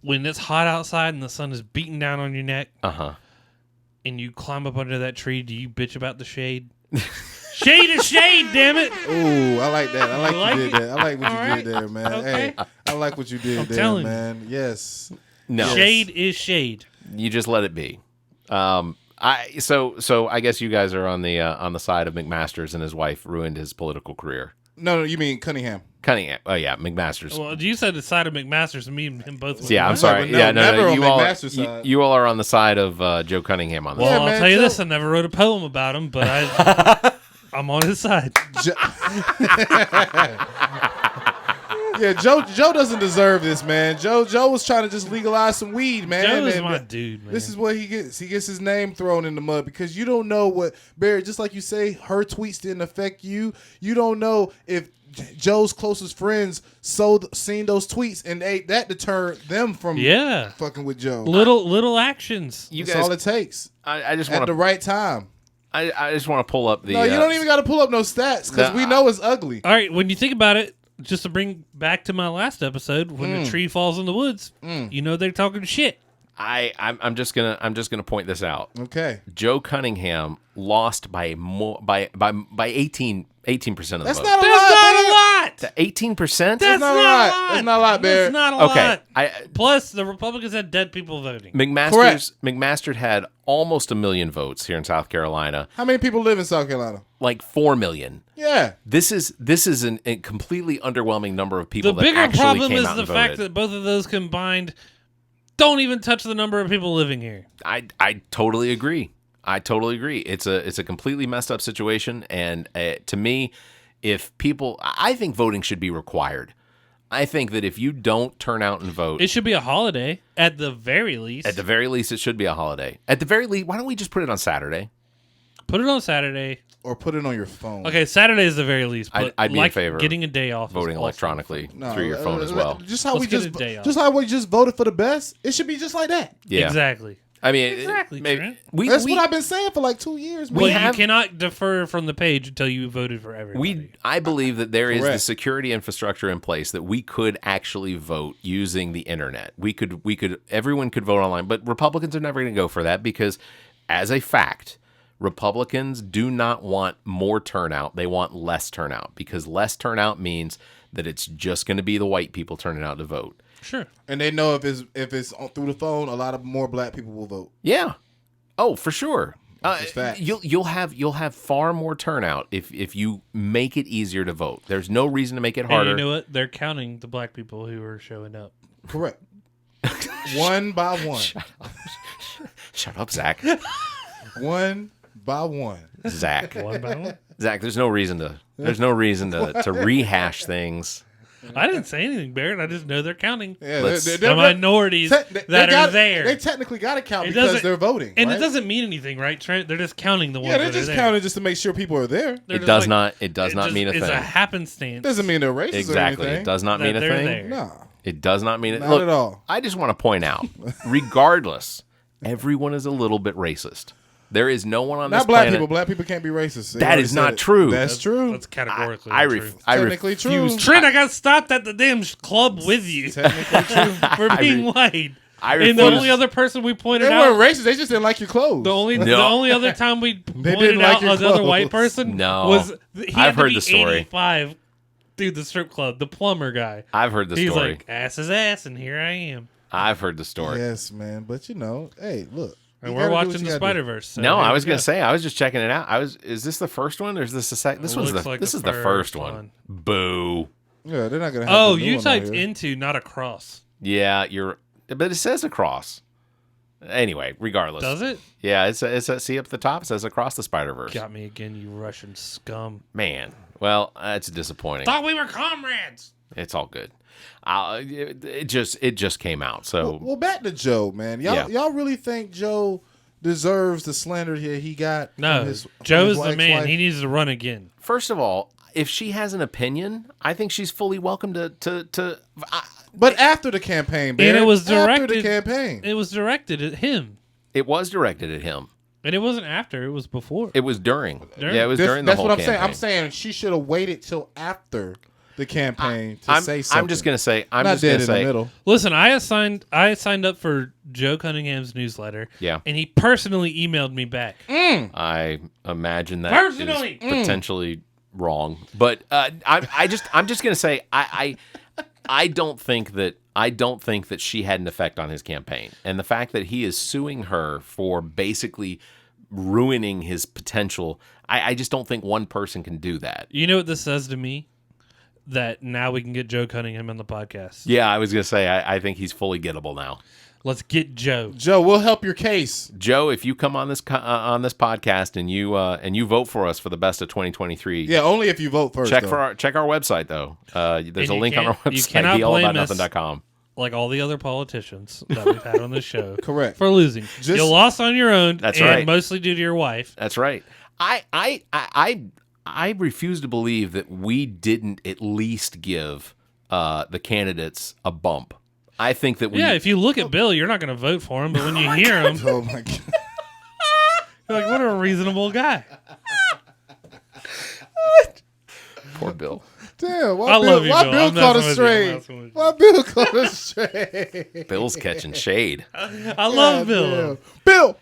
When it's hot outside and the sun is beating down on your neck, and you climb up under that tree, do you bitch about the shade? Shade is shade, damn it! Ooh, I like that. I like you did it? that. I like what you did there, man. Okay. Hey, I like what you did there, man. Yes. No. Shade is shade. You just let it be. So I guess you guys are on the side of McMasters and his wife ruined his political career. No, you mean Cunningham. Cunningham. Oh yeah, McMasters. Well, you said the side of McMasters, and me and him both. Yeah, I'm sorry. No, Yeah, never no. on You McMaster's side. you all are on the side of Joe Cunningham on this. Well, Yeah, I'll tell you Joe- this: I never wrote a poem about him, but I'm on his side. Yeah, Joe doesn't deserve this, man. Joe was trying to just legalize some weed, man. Joe is And my dude, man. This is what he gets. He gets his name thrown in the mud because you don't know what Barry. Just like you say, her tweets didn't affect you. You don't know if Joe's closest friends seen those tweets and that deterred them from fucking with Joe. Little actions. That's all it takes. I just at want the right time. I just want to pull up the. No, you don't even got to pull up no stats because we know it's ugly. All right, when you think about it, just to bring back to my last episode, when the tree falls in the woods, you know they're talking shit. I'm just gonna point this out. Okay. Joe Cunningham lost by 18% of the That's vote. not a That's lot. not a lot. 18%? That's not a lot. That's not a lot, Barry. That's not a lot. Okay. Plus, the Republicans had dead people voting. McMaster had almost 1 million votes here in South Carolina. How many people live in South Carolina? Like 4 million. Yeah. This is a completely underwhelming number of people The that bigger actually problem came is out the and fact voted. that both of those combined don't even touch the number of people living here. I totally agree. It's a completely messed up situation, and to me, I think voting should be required. I think that if you don't turn out and vote, It should be a holiday at the very least. at the very least, it should be a holiday. At the very least, why don't we just put it on Saturday? Put it on Saturday. Or put it on your phone. Okay, Saturday is the very least. But I'd be in favor of getting a day off. is Voting also electronically No, through your phone as well. Just how Let's we get just a day off. just how we just voted for the best. It should be just like that. Yeah, Exactly. I mean, Exactly, Trent. That's what I've been saying for like 2 years. Man. Well, you cannot defer from the page until you voted for everybody. I believe that there is the Correct. security infrastructure in place that we could actually vote using the internet. Everyone could vote online, but Republicans are never going to go for that because, as a fact, Republicans do not want more turnout. They want less turnout because less turnout means that it's just going to be the white people turning out to vote. Sure. And they know if it's through the phone, a lot of more black people will vote. Yeah. Oh, for sure. Just facts. You'll have far more turnout if you make it easier to vote. There's no reason to make it harder. And you know what? They're counting the black people who are showing up. Correct. One by one. Shut up, Zach. One by one. Zach. One by one. Zach, there's no reason to rehash things. I didn't say anything, Barrett. I just know they're counting. Yeah, the minorities that are there. They technically got to count It because doesn't- they're voting. And right? it doesn't mean anything, right, Trent? They're just counting the ones Yeah, that they're are just there. counting just to make sure people are there. They're It just does like- not. It does not just- mean a It's thing. a happenstance. Doesn't mean they're racist Exactly. or anything. It does not mean a That they're thing. there. No. It does not mean it. Not Look, at all. I just want to point out, regardless, everyone is a little bit racist. There is no one on this Not black planet. people. Black people can't be racist. They That already is said not it. true. That's true. That's categorically I true. Technically true. refuse. Trent, I got stopped at the damn club with you Technically true. for being white. I And the refuse- only other person we pointed They out, weren't racist. They just didn't like your clothes. the No. only other time we didn't pointed like out your another white clothes. person No. was he had I've to heard be the story. 85 through the strip club, the plumber guy. I've heard the He's story. like, ass is ass, and here I am. I've heard the story. Yes, man. But hey, look. And you we're gotta do what watching you the gotta do. Spider-Verse. So No, here I we was gonna go. say I was just checking it out. Is this the first one or is this the second? This It one's looks the like this the is the first first one. one. Boo. Yeah, they're not gonna. Have Oh, the new you one out typed here. into, not across. Yeah, but it says across. Anyway, regardless. Does it? Yeah, it's see up the top. It says across the Spider-Verse. Got me again, you Russian scum. Man, well, it's disappointing. Thought we were comrades. It's all good. It just came out. So Well, back to Joe, man. Y'all really think Joe deserves the slander here he got? No, from his Joe's the ex-wife? man. He needs to run again. first of all, if she has an opinion, I think she's fully welcome to But after the campaign, Barrett, And it was after directed. the campaign. It was directed at him, It was directed at him. and it wasn't after. It was before. It was during. During? Yeah, it was during the That's whole what I'm campaign. saying. I'm saying she should have waited till after the campaign to say something. I'm just gonna say. I'm not just dead gonna in say. the middle. Listen, I signed up for Joe Cunningham's newsletter. Yeah. And he personally emailed me back. I imagine that Personally. is potentially wrong, but I'm just gonna say I don't think that she had an effect on his campaign, and the fact that he is suing her for basically ruining his potential, I just don't think one person can do that. You know what this says to me? That now we can get Joe Cunningham on the podcast. Yeah, I was gonna say I think he's fully gettable now. Let's get Joe. Joe, we'll help your case. Joe, if you come on this podcast and you vote for us for the best of 2023, Yeah, only if you vote first. check though. our website though. There's a you link on our can't- you website, cannot blame us. theallaboutnothing.com. Like all the other politicians that we've had on this show. Correct. For losing. Just- You lost on your own. That's and right. mostly due to your wife. That's right. I refuse to believe that we didn't at least give the candidates a bump. I think that we. Yeah, if you look at Bill, you're not going to vote for him. But when you hear him, Oh my god. you're like, what a reasonable guy. Poor Bill. Damn. Why I Bill, love you, why Bill. Bill I'm caught us messing with you. I'm straight? messing with you. Why Bill caught us straight? Bill's catching shade. I love Bill. Bill.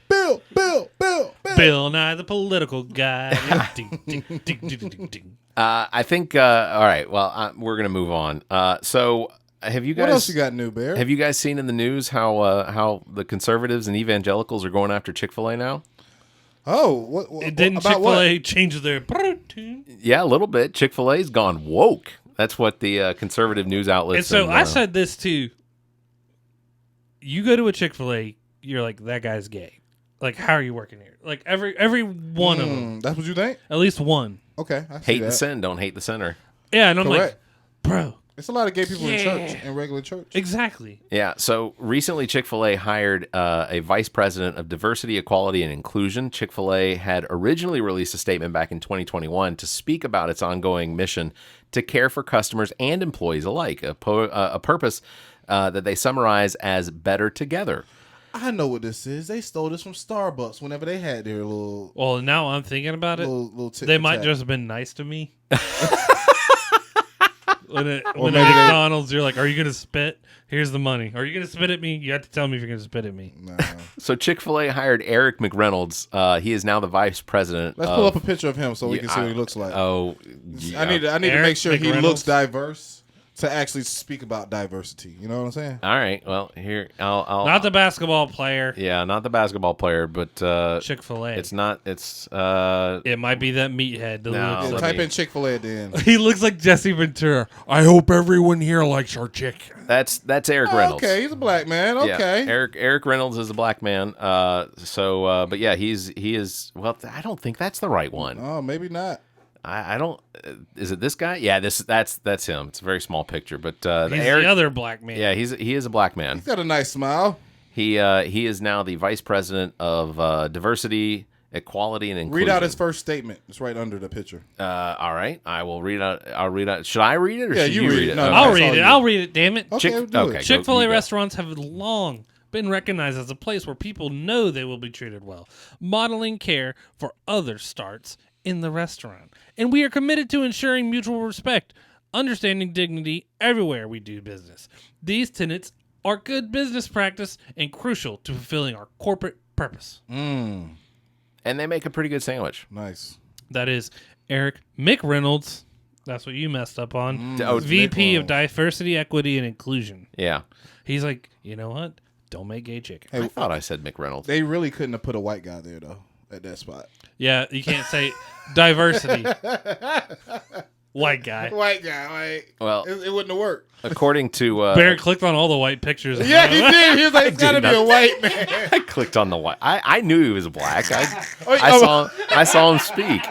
Bill Nye, the political guy. Ding, ding, ding, ding, ding, ding. I think. All right. Well, we're gonna move on. So, have you guys? What else you got new, Bear? Have you guys seen in the news how the conservatives and evangelicals are going after Chick-fil-A now? Oh, what It didn't about Chick-fil-A change their protein? Yeah, a little bit. Chick-fil-A's gone woke. That's what the conservative news outlets. And so I said this too. You go to a Chick-fil-A, you're like, that guy's gay. Like, how are you working here? Like every one of them, That's what you think? at least one. Okay, I see hate that. the sin, don't hate the sinner. Yeah, and I'm Correct. like, bro, It's a lot of gay people in Yeah. church, in regular church. exactly. Yeah, so recently Chick-fil-A hired a vice president of diversity, equality, and inclusion. Chick-fil-A had originally released a statement back in 2021 to speak about its ongoing mission to care for customers and employees alike, a purpose that they summarize as better together. I know what this is. They stole this from Starbucks whenever they had their little Well, now I'm thinking about it. little tit They for might tat. just have been nice to me. when at maybe McDonald's, you're like, are you going to spit? Here's the money. Are you going to spit at me? You have to tell me if you're going to spit at me. Nah. So Chick-fil-A hired Eric McReynolds. He is now the vice president. Let's of, pull up a picture of him so we Yeah, can see what he looks like. Oh, I need to Eric make sure he McReynolds. looks diverse to actually speak about diversity. You know what I'm saying? All right. Well, here I'll Not the basketball player. yeah, not the basketball player, but Chick-fil-A. it's not. It's It might be that meathead. That No. looks Yeah, let type me- in Chick-fil-A at the end. he looks like Jesse Ventura. I hope everyone here likes our chicken. that's Eric Reynolds. Okay, he's a black man. Okay. Yeah, Eric Reynolds is a black man. But yeah, he is. Well, I don't think that's the right one. Oh, maybe not. I don't. Is it this guy? Yeah, that's him. It's a very small picture, but He's Eric. the other black man. Yeah, he is a black man. He's got a nice smile. He is now the vice president of diversity, equality, and inclusion. Read out his first statement. It's right under the picture. All right, I will read out. I'll read out. Should I read it or Yeah, should you you read read it. it? No, Okay. no, I'll That's read all it. you. I'll read it. Damn it. Okay, Chick- do okay. it. Chick-fil-A you go. restaurants have long been recognized as a place where people know they will be treated well. Modeling care for others starts in the restaurant. And we are committed to ensuring mutual respect, understanding dignity everywhere we do business. These tenets are good business practice and crucial to fulfilling our corporate purpose. And they make a pretty good sandwich. Nice. That is Eric McReynolds. That's what you messed up on. Oh, VP of McReynolds. Diversity, Equity, and Inclusion. Yeah, He's like, you know what? Don't make gay chicken. I thought I said McReynolds. They really couldn't have put a white guy there though at that spot. Yeah, you can't say diversity. White guy. White guy, like Well, it wouldn't have worked. according to Barrett clicked on all the white pictures. Yeah, he did. He was like, it's did gotta be a not. white man. I clicked on the white. I knew he was black. Oh, I saw him speak.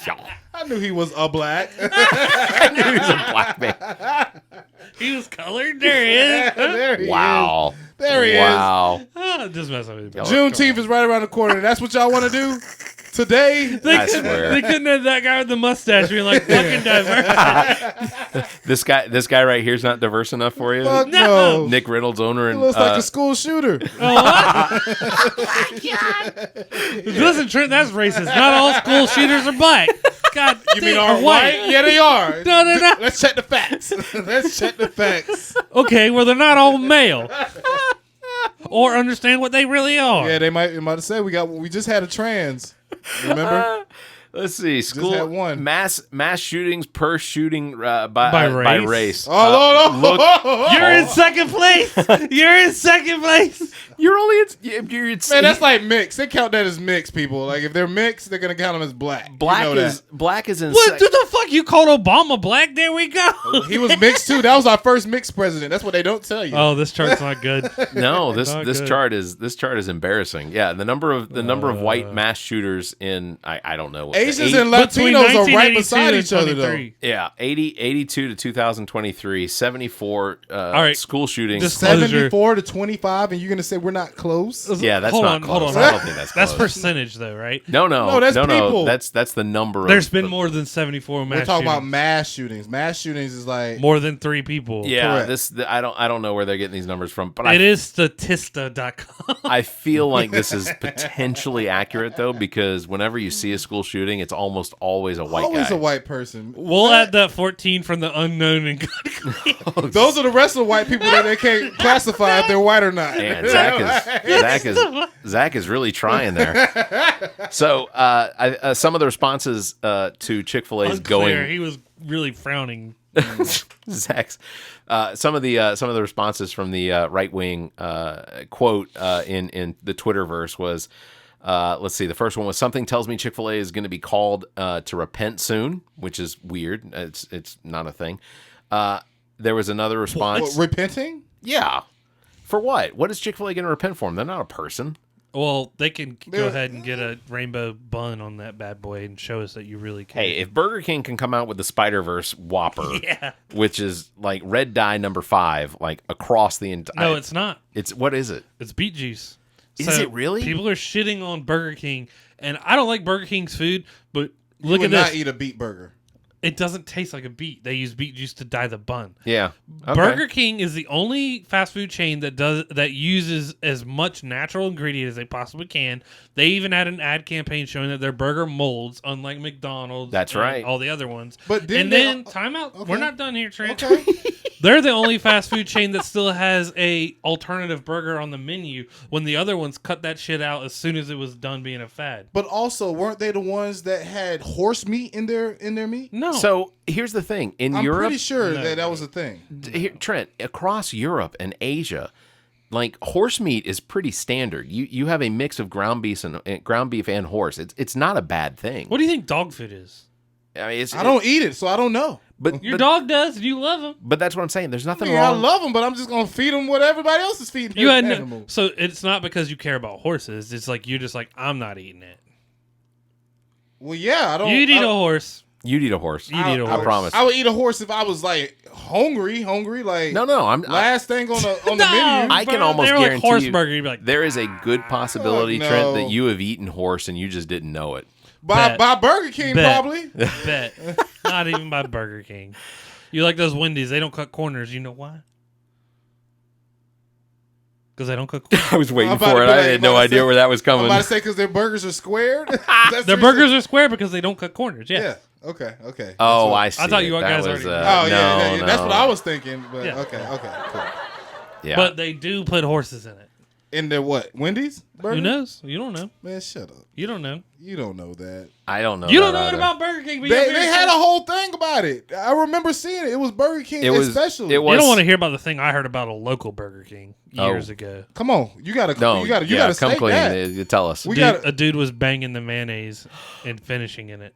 Y'all. I knew he was a black. I knew he was a black man. He was colored. There he is. There he is. Wow. There he is. Wow. Just messing with you. Juneteenth is right around the corner. That's what y'all want to do today? I swear. They couldn't have that guy with the mustache being like fucking diverse. This guy right here is not diverse enough for you. Fuck no. Nick Reynolds, owner, He and looks like a school shooter. Listen, Trent, that's racist. Not all school shooters are black. God, You mean are all white? Yeah, they are. No, they're not. Let's check the facts. Let's check the facts. Okay, well, they're not all male. Or understand what they really are. Yeah, they might have said we just had a trans. Remember? let's see, school had one. mass shootings per shooting by By race. race. Oh, no. look- You're in second place. You're in second place. You're only you're Man, that's like mixed. They count that as mixed, people. Like if they're mixed, they're gonna count them as black. black You know is black is in What the fuck? You called Obama black? There we go. he was mixed too. That was our first mixed president. That's what they don't tell you. Oh, this chart's not good. No, this Not this good. chart is embarrassing. Yeah, the number of white mass shooters in I don't know Asians eight- and Between Latinos are right 1982 beside and each other, though. 23. yeah 82 to 2023 74 right. school shootings. Just- 74 to 25, and you're gonna say we're not close? Yeah, that's hold not on, close. hold on. I don't think that's That's close. percentage, though, right? No, No, that's people. That's the number. There's of, been more than 74 mass We're talking about shootings. mass shootings. Mass shootings is like More than 3 people. Yeah, Correct. I don't know where they're getting these numbers from, but It is Statista.com. I feel like this is potentially accurate though, because whenever you see a school shooting, it's almost always a white always guy. a white person. We'll add that 14 from the unknown and Those are the rest of the white people that they can't classify if they're white or not. Man, Zach is really trying there. So, some of the responses to Chick-fil-A's unclear. going He was really frowning. Zach's some of the responses from the right wing quote in the Twitterverse was let's see, the first one was something tells me Chick-fil-A is going to be called to repent soon, which is weird. It's not a thing. There was another response. What, repenting? Yeah. For what? What is Chick-fil-A going to repent for? They're not a person. Well, they can go ahead and get a rainbow bun on that bad boy and show us that you really care. Hey, if Burger King can come out with the Spider-Verse Whopper, Yeah. which is like red dye number 5, like across the entire... No, it's not. What is it? It's beet juice. Is it really? People are shitting on Burger King, and I don't like Burger King's food, but You look would at not this. eat a beet burger. It doesn't taste like a beet. They use beet juice to dye the bun. Yeah. Okay. Burger King is the only fast food chain that uses as much natural ingredient as they possibly can. They even had an ad campaign showing that their burger molds, unlike McDonald's. That's and right. all the other ones. But didn't and they- then time out. Okay. We're not done here, Trent. Okay. They're the only fast food chain that still has a alternative burger on the menu when the other ones cut that shit out as soon as it was done being a fad. But also, weren't they the ones that had horse meat in their meat? No. So here's the thing: in I'm Europe, pretty sure that was a thing. here, Trent, across Europe and Asia, like horse meat is pretty standard. You have a mix of ground beef and horse. It's not a bad thing. What do you think dog food is? I mean, I don't eat it, so I don't know. But Your dog does, and you love him. But that's what I'm saying. There's nothing I wrong. love them, but I'm just gonna feed them what everybody else is feeding. You had animals. so it's not because you care about horses. It's like you're just like, I'm not eating it. Well, yeah, I don't. You'd eat a horse. You'd eat a horse. You'd eat a I horse. promise. I would eat a horse if I was like hungry. Like No. I'm last thing on the No, menu. I can bro, almost they were like guarantee horse you burger. You'd be like, there is a good possibility, no. Trent, that you have eaten horse and you just didn't know it. by Burger King, Bet. probably. bet. Not even by Burger King. You like those Wendy's? They don't cut corners. You know why? Because they don't cut corners. I was waiting I'm about for to it. be I like- had no about to idea say- where that was I'm coming. about to say because their burgers are squared. Their burgers are square because they don't cut corners. Yeah. Yeah. Okay. Oh, That's I see. I thought it. you That guys was, already- Oh no, yeah, that's no. what I was thinking. But Yeah. okay, cool. Yeah. But they do put horses in it. In their what? Wendy's burger? Who knows? You don't know. Man, shut up. You don't know. You don't know that. I don't know. You don't that know it either. about Burger King. But They had a whole thing about it. I remember seeing it. It was Burger King especially. It was. You don't want to hear about the thing I heard about a local Burger King years Oh. ago. Come on, you gotta. No, you gotta come state clean. that. Tell us. We got A dude was banging the mayonnaise and finishing in it.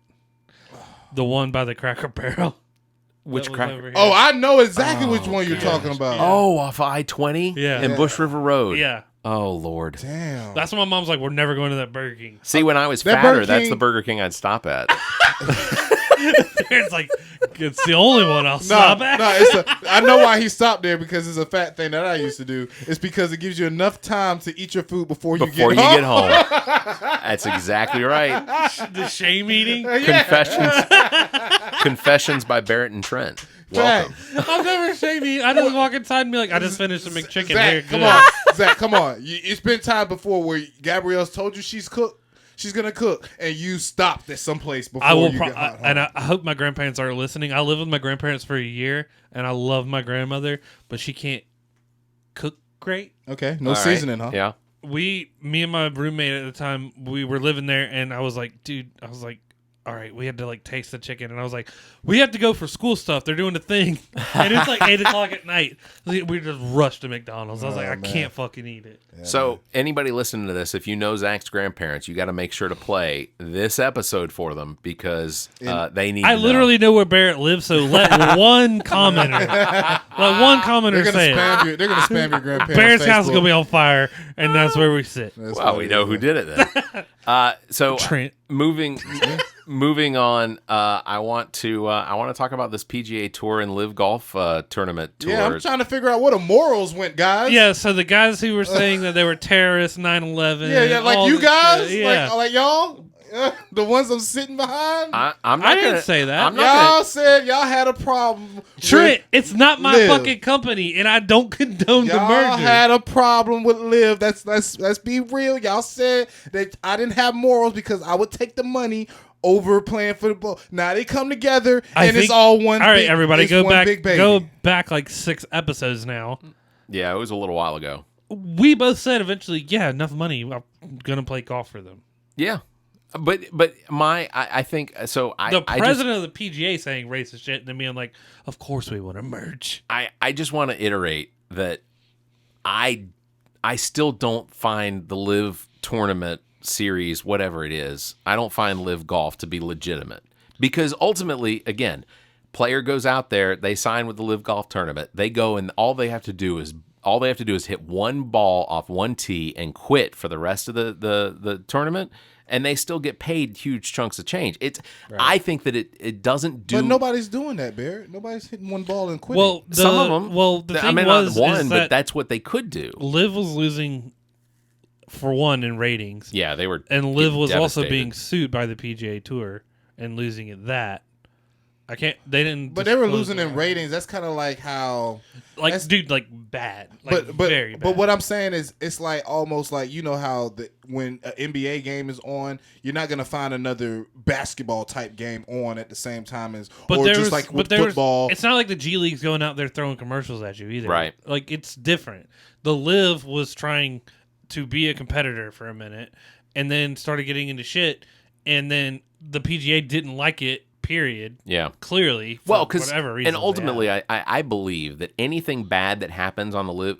The one by the Cracker Barrel. Which that was cracker? over here. Oh, I know exactly which one you're talking about. Oh, off I-20 Yeah. in Yeah. Bush River Road. Yeah. Oh Lord. Damn. That's when my mom's like, we're never going to that Burger King. See, when I was That fatter, Burger that's King- the Burger King I'd stop at. It's like, it's the only one I'll No, stop at. I know why he stopped there because it's a fat thing that I used to do. It's because it gives you enough time to eat your food before you Before get you home. get home. That's exactly right. The shame eating. Confessions by Barrett and Trent. Welcome. I've never shame eaten. I just walk inside and be like, I just finished the McChicken. Here, Zach, come good. on. Zach, come on. It's been time before where Gabrielle's told you she's gonna cook, and you stopped at some place before I will, you get home. and I hope my grandparents are listening. I lived with my grandparents for a year, and I love my grandmother, but she can't cook great. Okay, no All right. seasoning, huh? Yeah. Me and my roommate at the time, we were living there, and I was like, all right, we had to like taste the chicken, and I was like, we have to go for school stuff. They're doing a thing, and it's like 8:00 at night. We just rushed to McDonald's. I was like, I can't fucking eat it. So, anybody listening to this, if you know Zach's grandparents, you got to make sure to play this episode for them because they need. I to literally know where Barrett lives, so let one commenter They're gonna say it. spam you. They're gonna spam your grandparents. Barrett's house is Facebook. gonna be on fire, and that's where we sit. That's Well, what we it know is. who did it then. So Trent. moving on. I want to talk about this PGA Tour and LIV Golf tournament tour. Yeah, I'm trying to figure out where the morals went, guys. Yeah, so the guys who were saying that they were terrorists, 9/11. yeah, like all you this guys, shit, yeah. like y'all, the ones I'm sitting behind. I'm not I didn't gonna say that. I'm not Y'all gonna, said y'all had a problem. Trent, it's not my Liv. fucking company, and I don't condone the Y'all merger. had a problem with Liv. Let's be real. Y'all said that I didn't have morals because I would take the money over playing football. Now they come together and it's all one. All right, big, everybody, it's go one back. Big baby. Go back like 6 episodes now. yeah, it was a little while ago. We both said eventually, yeah, enough money. I'm gonna play golf for them. Yeah, but I think so. The president of the PGA saying racist shit and then being like, "Of course we want to merge." I just want to iterate that I still don't find the LIV tournament series, whatever it is, I don't find LIV Golf to be legitimate because ultimately, again, player goes out there, they sign with the LIV Golf tournament, they go and all they have to do is hit one ball off one tee and quit for the rest of the tournament. And they still get paid huge chunks of change. I think that it doesn't do. But nobody's doing that, Barrett. Nobody's hitting one ball and quitting. Well, some of them. Well, the thing not was one, is but that that's what they could do. LIV was losing for one in ratings. Yeah, they were. And LIV getting was also devastated. being sued by the PGA Tour and losing at that. I can't. They didn't. But they were disclose losing the in ratings. That's kind of like how. Like, that's- dude, like bad. Like, But very bad. but what I'm saying is, it's like almost like how when an NBA game is on, you're not gonna find another basketball type game on at the same time as, or just like with football. It's not like the G League's going out there throwing commercials at you either. Right. Like, it's different. The LIV was trying to be a competitor for a minute, and then started getting into shit, and then the PGA didn't like it. Period. Yeah. Clearly. For Well, because whatever reason. and ultimately, I believe that anything bad that happens on the live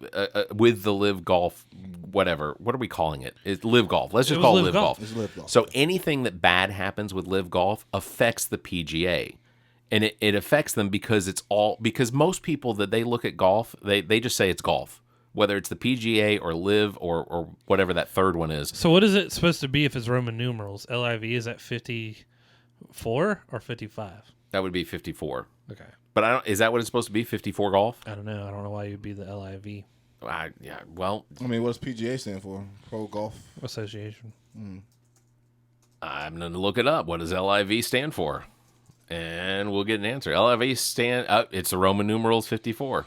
with the live golf, whatever, what are we calling it? It's live golf. Let's just call it live golf. It's live golf. So anything that bad happens with live golf affects the PGA, and it affects them because because most people that they look at golf, they just say it's golf, whether it's the PGA or live or whatever that third one is. So what is it supposed to be if it's Roman numerals? LIV is at 54 or 55? That would be 54. Okay. But is that what it's supposed to be? 54 golf? I don't know. I don't know why you'd be the LIV Yeah. Well, I mean, what does PGA stand for? Pro Golf Association. I'm going to look it up. What does LIV stand for? And we'll get an answer. LIV it's the Roman numerals 54.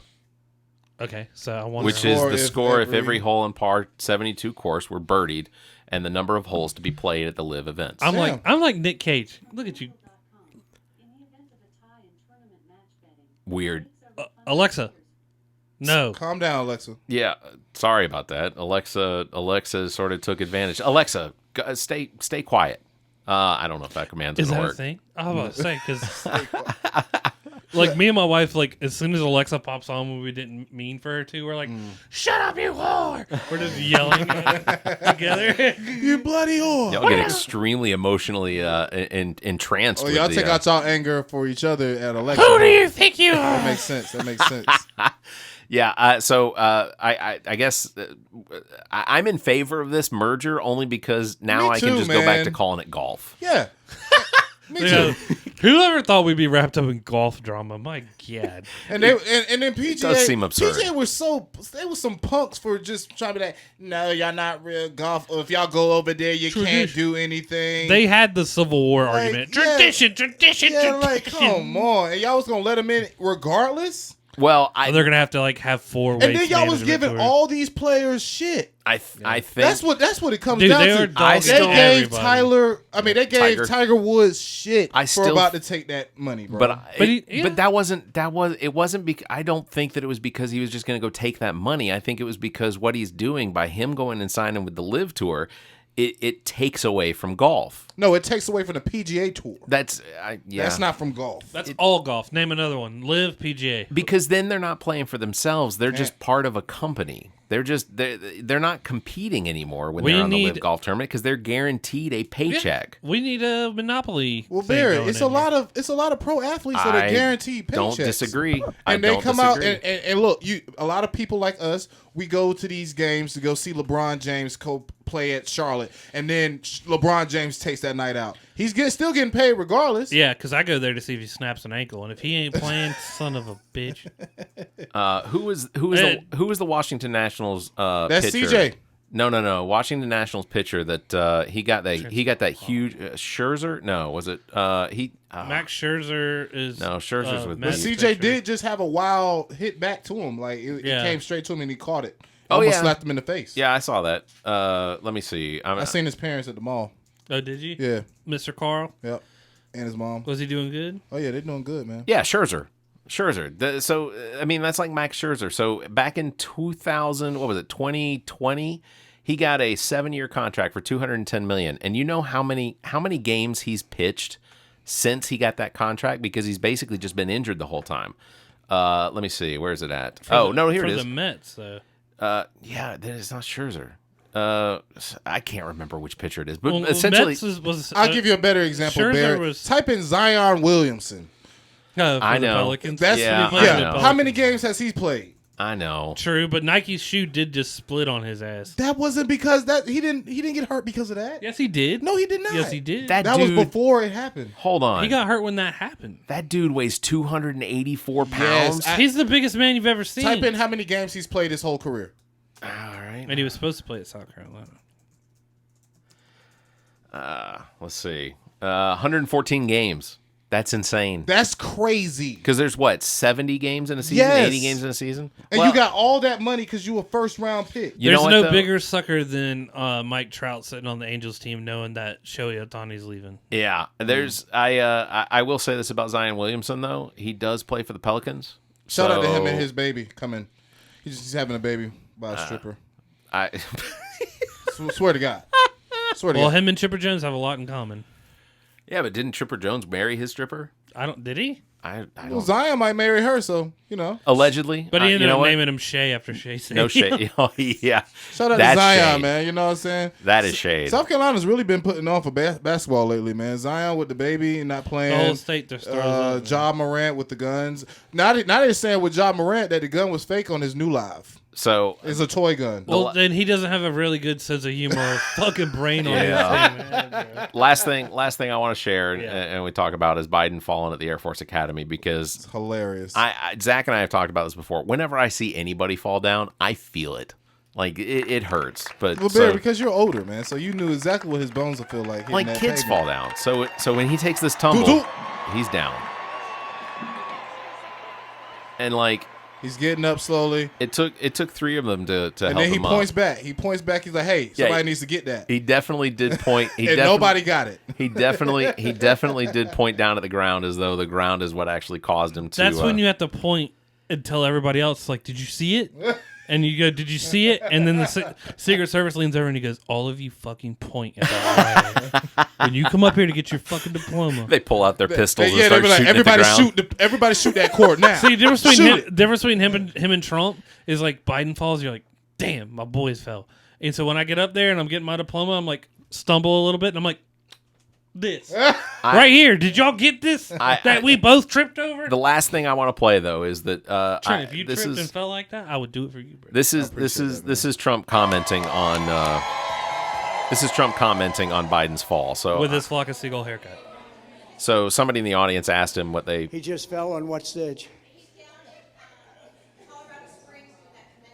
Okay, so I wonder. Which is the score if every hole in par 72 course were birdied and the number of holes to be played at the live events. I'm like Nick Cage. Look at you. Weird. Alexa. No. Calm down, Alexa. Yeah, sorry about that. Alexa sort of took advantage. Alexa, stay quiet. I don't know if that command's Is going to that work. a thing? I was about to say, because like me and my wife, like as soon as Alexa pops on when we didn't mean for her to, we're like, "Shut up, you whore!" We're just yelling at it together. You bloody whore. Y'all get extremely emotionally entranced. Oh, with y'all the, take out y'all anger for each other at Alexa. Who do you think you That are? makes sense. That makes sense. Yeah, I guess I'm in favor of this merger only because now Me I can too, just go back man. to calling it golf. Yeah. Me You too. know, whoever thought we'd be wrapped up in golf drama? My God. And then PGA does seem absurd. PGA was they was some punks for just trying to be like, no, y'all not real golf. Or if y'all go over there, you can't do anything. They had the Civil War Like, argument. yeah. Tradition. yeah, like come on, and y'all was gonna let them in regardless. Well, They're gonna have to like have 4 ways. And then y'all was giving all these players shit. I think That's what it comes Dude, down they to. were dogging They gave everybody. they gave Tiger Woods shit I for still- about to take that money, bro. But yeah. it wasn't because I don't think that it was because he was just going to go take that money. I think it was because what he's doing by him going and signing with the Live Tour, it takes away from golf. no, it takes away from the PGA Tour. That's Not from golf. That's all golf. Name another one. Live PGA. because then they're not playing for themselves. They're just part of a company. They're not competing anymore when they're on the Live Golf Tournament because they're guaranteed a paycheck. We need a monopoly. Well, thing Barry, going it's in a here. lot of pro athletes that are guaranteed paychecks. Don't disagree. And they come out and look, a lot of people like us, we go to these games to go see LeBron James play at Charlotte, and then LeBron James takes that night out. He's still getting paid regardless. Yeah, because I go there to see if he snaps an ankle, and if he ain't playing, son of a bitch. Who was the Washington Nationals That's pitcher? CJ. No. Washington Nationals pitcher that he got that huge Scherzer. No, was it Max Scherzer is Scherzer's with But me. CJ did just have a wild hit back to him. Like it came straight to him and he caught it. Almost slapped him in the face. Yeah, I saw that. Let me see. I seen his parents at the mall. Oh, did you? Yeah. Mr. Carl? Yep. And his mom. Was he doing good? Oh yeah, they're doing good, man. Yeah, Scherzer. So I mean, that's like Max Scherzer. So back in 2020, he got a 7-year contract for $210 million. And you know how many games he's pitched since he got that contract? Because he's basically just been injured the whole time. Let me see. Where is it at? Here it is. For the Mets, though. Yeah, then it's not Scherzer. I can't remember which pitcher it is, but Well, essentially, Mets was I'll give you a better example, Scherzer Barry. was- Type in Zion Williamson. for I the know. Pelicans. That's Yeah, He played I for the know. How Pelicans. many games has he played? I know. True, but Nike's shoe did just split on his ass. That wasn't because he didn't get hurt because of that. Yes, he did. No, he did not. Yes, he did. That That was dude, before it happened. hold on. He got hurt when that happened. That dude weighs 284 pounds. I- He's the biggest man you've ever seen. Type in how many games he's played his whole career. All right. And he was supposed to play at South Carolina. Let's see. 114 games. That's insane. That's crazy. Because there's 70 games in a season, Yes. 80 games in a season, And you got all that money because you a first round pick. You There's know what, no though? bigger sucker than Mike Trout sitting on the Angels team knowing that Shohei Ohtani's leaving. Yeah, there's. I will say this about Zion Williamson though. He does play for the Pelicans. Shout out to him so and his baby coming. He's having a baby by a stripper. I Swear to God. Swear to Well, God. him and Chipper Jones have a lot in common. yeah, but didn't Tripper Jones marry his stripper? Did he? I Well, don't. Zion might marry her, so you know. Allegedly, But he you ended know up what? naming him Shea after Shea Stadium. No shade. Oh yeah, Shout out That's to Zion, shade. man. You know what I'm saying? That is shade. South Carolina's really been putting on for basketball lately, man. Zion with the baby and not playing. The whole state, their stars up, man. Ja Morant with the guns. Now they're saying with Ja Morant that the gun was fake on his new live. So It's a toy gun. Well, then he doesn't have a really good sense of humor or fucking brain on Yeah. his thing, man. last thing I want to share Yeah. and we talk about is Biden falling at the Air Force Academy because It's hilarious. Zach and I have talked about this before. Whenever I see anybody fall down, I feel it. Like it hurts. But Well, Barry, because you're older, man, so you knew exactly what his bones would feel like. hitting like that kids pavement. fall down. So when he takes this tumble, Doo-doo. he's down. And like He's getting up slowly, it took 3 of them to and help then he him points up. back. He points back. He's like, "Hey, Yeah, somebody needs to get that." He definitely did point. And nobody got it. He definitely did point down at the ground as though the ground is what actually caused him to. That's when you have to point and tell everybody else, like, did you see it? And you go, did you see it? And then the Secret Service leans over and he goes, all of you fucking point at that wire. When you come up here to get your fucking diploma. They pull out their pistols and Yeah, start they be like, shooting everybody at the ground. everybody shoot that cord now. See, the difference Shoot between him and Trump is like Biden falls, you're like, damn, my boys fell. And so when I get up there and I'm getting my diploma, I'm like, stumble a little bit, and I'm like, this. Right here. Did y'all get this? That we both tripped over? The last thing I want to play though is that Trent, if you this tripped and is fell like that, I would do it for you, bro. this is Trump commenting on Biden's fall. So With his flock of seagull haircut. so somebody in the audience asked him what they He just fell on what stage?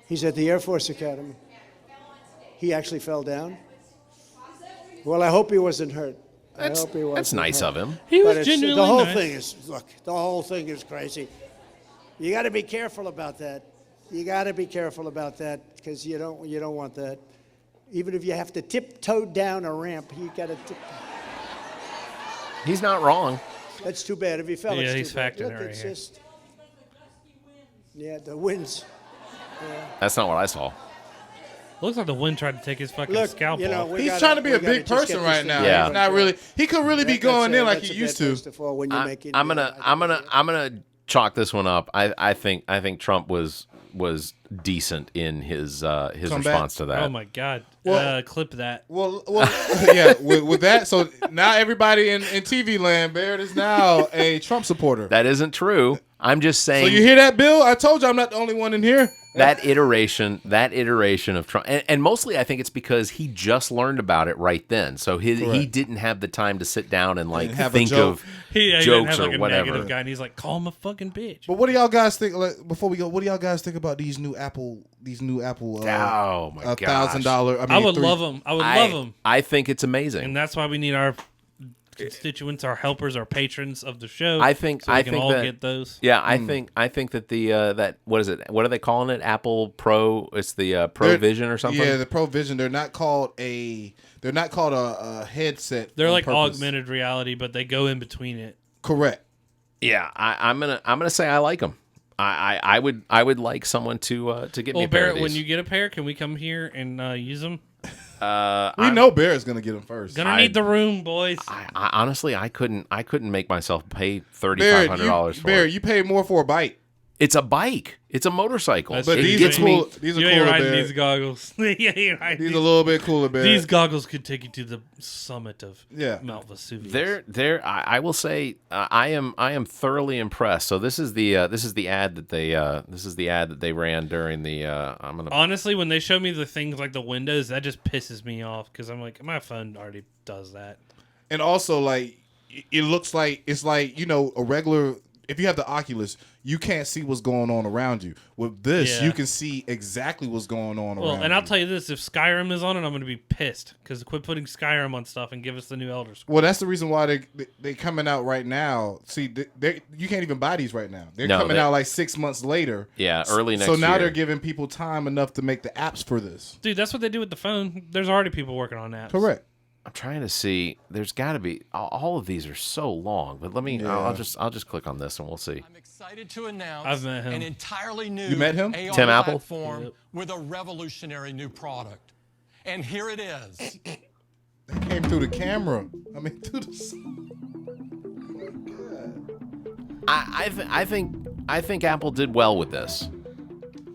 He's at the Air Force Academy. He actually fell down? Well, I hope he wasn't hurt. that's nice of him. He was But genuinely the whole nice. thing is, look, the whole thing is crazy. You got to be careful about that. You got to be careful about that because you don't want that. Even if you have to tiptoe down a ramp, you got to. He's not wrong. That's too bad. If he fell, Yeah, it's he's too bad. factoring Look, it right it's here. just. Yeah, the winds. That's not what I saw. Looks like the wind tried to take his fucking Look, scalp you know, off. we He's gotta- trying to be we a gotta big just person get this right thing now. going. Yeah. He's not really. He could really be going in like That's he a used bad to. place fall when you're making, I'm gonna chalk this one up. I think Trump was decent in his response to that. Oh my god! Well- Clip that. Well, yeah. With that, so now everybody in TV land, Barrett is now a Trump supporter. That isn't true. I'm just saying. So you hear that, Bill? I told you I'm not the only one in here. that iteration of Trump, and mostly I think it's because he just learned about it right then, so he Correct. didn't have the time to sit down and like And have a think joke. of He didn't jokes have like or a whatever. negative guy, and he's like, "Call him a fucking bitch." But what do y'all guys think? Like, before we go, what do y'all guys think about these new Apple? Oh my gosh. $1,000. I would love him. I would love him, I think it's amazing. and that's why we need our constituents, our helpers, our patrons of the show. I think so we I can think all that, get those. Yeah, I think that the that what is it? What are they calling it? Apple Pro? It's the Pro They're- Vision or something. Yeah, the Pro Vision. They're not called a headset. They're on like purpose. augmented reality, but they go in between it. Correct. Yeah, I'm gonna say I like them. I would like someone to get me Well, a pair Barrett, of when these. you get a pair, can we come here and use them? We know Barrett's gonna get them first. Gonna need the room, boys. I honestly I couldn't make myself pay Barrett, $3,500 for Barrett, it. you paid more for a bike. It's a bike. It's a motorcycle. That's But true. it these gets are me. cool. These are You ain't cooler, riding Barrett. these goggles. You ain't riding These are a little bit cooler, Barrett. These goggles could take you to the summit of Yeah. Mount Vesuvius. I will say I am thoroughly impressed. So this is the ad that they ran during the I'm gonna Honestly, when they show me the things like the windows, that just pisses me off because I'm like, my phone already does that. And also, like, it looks like it's like a regular if you have the Oculus, you can't see what's going on around you. With this, you can see exactly what's going on around you. And I'll tell you this, if Skyrim is on it, I'm going to be pissed because quit putting Skyrim on stuff and give us the new Elder Scrolls. Well, that's the reason why they coming out right now. See, you can't even buy these right now. They're coming out like 6 months later. Yeah, early next year. So now year. they're giving people time enough to make the apps for this. Dude, that's what they do with the phone. There's already people working on apps. Correct. I'm trying to see. There's got to be. All of these are so long, but let me. I'll just click on this and we'll see. I'm excited to announce I've met him. an entirely new You met him? AR Tim Apple? platform with a revolutionary new product. And here it is. They came through the camera. I mean, through the. I think Apple did well with this.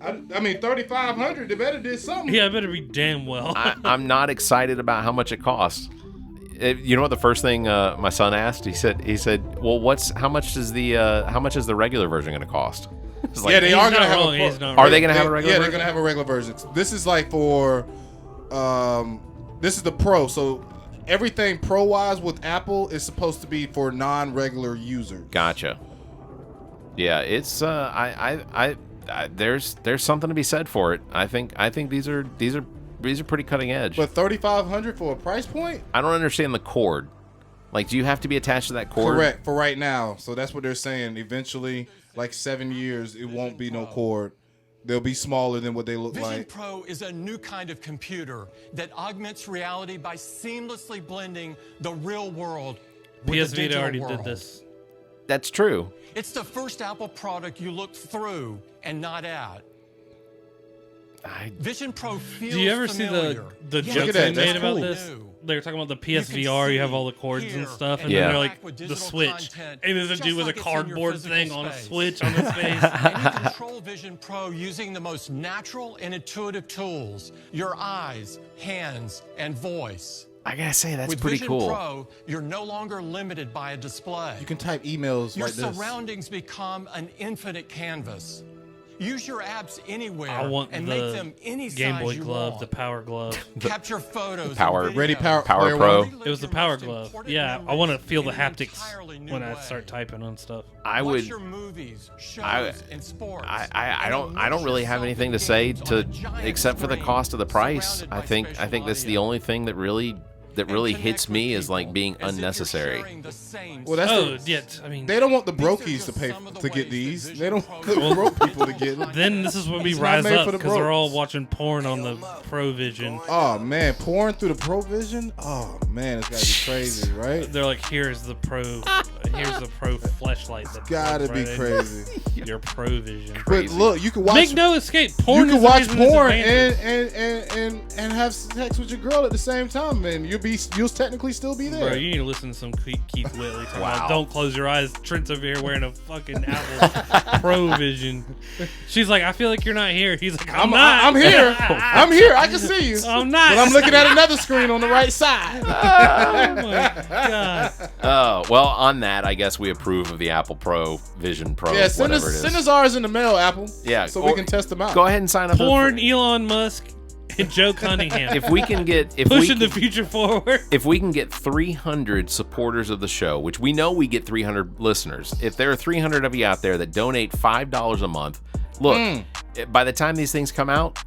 I mean, 3,500. They better did something. Yeah, it better be damn well. I'm not excited about how much it costs. You know what the first thing my son asked? He said, "Well, how much is the regular version going to cost?" Yeah, they are going to have Are they going to have a regular version? Yeah, they're going to have a regular version. This is like for this is the Pro. So everything Pro-wise with Apple is supposed to be for non-regular users. Gotcha. Yeah, it's there's something to be said for it. I think these are pretty cutting edge. But 3,500 for a price point? I don't understand the cord. Like, do you have to be attached to that cord? Correct, for right now. So that's what they're saying. Eventually, like 7 years, it won't be no cord. They'll be smaller than what they look Vision like. Pro is a new kind of computer that augments reality by seamlessly blending the real world with PS the Vita digital already world. did this. That's true. It's the first Apple product you look through and not at. Vision Pro feels Do you ever familiar. see the Yes, joke at they that. made That's about cool. this? They were talking about the You PSVR. can You have see, all the cords and hear, stuff, and Yeah. then they're like interact with the digital Switch, content, and there's a just dude with like a it's in your cardboard physical thing on a space. Switch on his face. And you control Vision Pro using the most natural and intuitive tools, your eyes, hands, and voice. I gotta say, that's With pretty Vision cool. Pro, you're no longer limited by a display. You can type emails Your like this. surroundings become an infinite canvas. Use your apps anywhere I want and the make them any Game size Boy you Glove, want. the Power Glove. Capture photos. Power- and Ready videos. Power Player Pro. One? It was the Power Glove. Yeah, I want to feel the haptics when I start typing on stuff. I Watch would. your movies, shows, I- and sports. I don't really have anything to say except for the cost of the price. I think that's the only thing that really hits me is like being unnecessary. Well, that's I mean, they don't want the brokies to pay to get these. They don't want the broke people to get them. then this is when we It's not rise made up for the because they're all brokes. watching porn on the Provision. Oh man, pouring through the Provision. Oh man, it's gotta be crazy, right? They're like, here's the Pro fleshlight. That's Gotta plugged be right crazy. into Your Provision. But look, you can watch. Make no escape. Porn you is can the watch reason it's porn advanced. and have sex with your girl at the same time, and you'll technically still be there. Bro, you need to listen to some Keith Whitley talking Wow. about don't close your eyes. Trent's over here wearing a fucking Apple Provision. She's like, I feel like you're not here. He's like, I'm not. I'm here. I'm here. I can see you. I'm not. But I'm looking at another screen on the right side. Oh my god. Oh, well, on that, I guess we approve of the Apple Pro, Vision Pro, Yeah, send whatever it is. send us ours in the mail, Apple. Yeah, so or- we can test them out. Go ahead and sign up. Porn, Elon Musk, and Joe Cunningham. If we can get Pushing the future forward. If we can get 300 supporters of the show, which we know we get 300 listeners, if there are 300 of you out there that donate $5 a month, look, by the time these things come out,